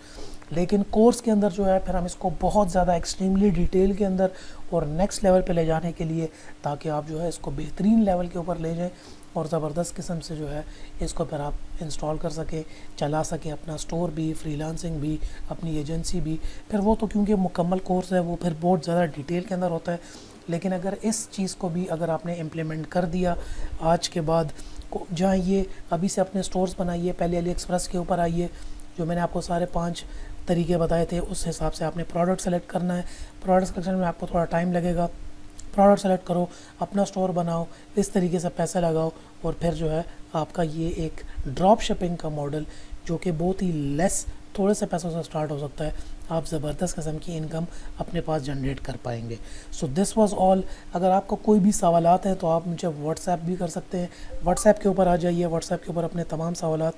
लेकिन कोर्स के अंदर जो है फिर हम इसको बहुत ज़्यादा एक्सट्रीमली डिटेल के अंदर और नेक्स्ट लेवल पे ले जाने के लिए, ताकि आप जो है इसको बेहतरीन लेवल के ऊपर ले जाएं और ज़बरदस्त किस्म से जो है इसको फिर आप इंस्टॉल कर सकें, चला सकें, अपना स्टोर भी, फ्रीलांसिंग भी, अपनी एजेंसी भी। फिर वो तो क्योंकि मुकम्मल कोर्स है वो फिर बहुत ज़्यादा डिटेल के अंदर होता है। लेकिन अगर इस चीज़ को भी अगर आपने इम्प्लीमेंट कर दिया आज के बाद, जाइए अभी से अपने स्टोर्स बनाइए, पहले अली एक्सप्रेस के ऊपर आइए, जो मैंने आपको सारे 5 तरीके बताए थे उस हिसाब से आपने प्रोडक्ट सेलेक्ट करना है। प्रोडक्ट सिलेक्शन में आपको थोड़ा टाइम लगेगा, प्रोडक्ट सेलेक्ट करो, अपना स्टोर बनाओ, इस तरीके से पैसे लगाओ और फिर जो है आपका ये एक ड्रॉप शिपिंग का मॉडल जो कि बहुत ही लेस, थोड़े से पैसों से स्टार्ट हो सकता है, आप ज़बरदस्त किस्म की इनकम अपने पास जनरेट कर पाएंगे। So this was all. अगर आपको कोई भी सवालात हैं तो आप मुझे व्हाट्सएप भी कर सकते हैं, व्हाट्सएप के ऊपर आ जाइए, व्हाट्सएप के ऊपर अपने तमाम सवालात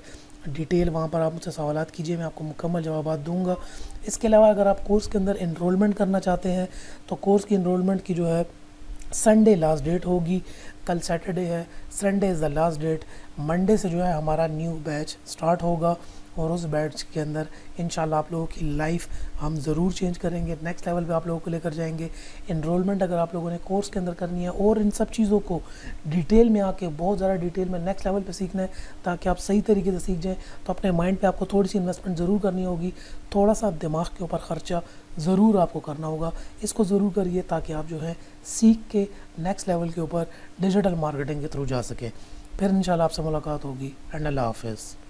डिटेल वहाँ पर आप मुझसे सवालात कीजिए, मैं आपको मुकम्मल जवाब दूंगा। इसके अलावा अगर आप कोर्स के अंदर इनरोलमेंट करना चाहते हैं तो कोर्स की इनरोलमेंट की जो है संडे लास्ट डेट होगी, कल सैटरडे है, Sunday is the last date. Monday से जो है हमारा न्यू बैच स्टार्ट होगा और उस बैच के अंदर इंशाल्लाह आप लोगों की लाइफ हम ज़रूर चेंज करेंगे, नेक्स्ट लेवल पे आप लोगों को लेकर जाएंगे। इनरोलमेंट अगर आप लोगों ने कोर्स के अंदर करनी है और इन सब चीज़ों को डिटेल में आके बहुत ज़्यादा डिटेल में नेक्स्ट लेवल पे सीखना है ताकि आप सही तरीके से सीख जाएँ, तो अपने माइंड पे आपको थोड़ी सी इन्वेस्टमेंट ज़रूर करनी होगी, थोड़ा सा दिमाग के ऊपर ख़र्चा ज़रूर आपको करना होगा। इसको ज़रूर करिए ताकि आप जो है सीख के नेक्स्ट लेवल के ऊपर डिजिटल मार्केटिंग के थ्रू जा सकें। फिर इंशाल्लाह आपसे मुलाकात होगी एंड अल्लाह हाफ़िज़।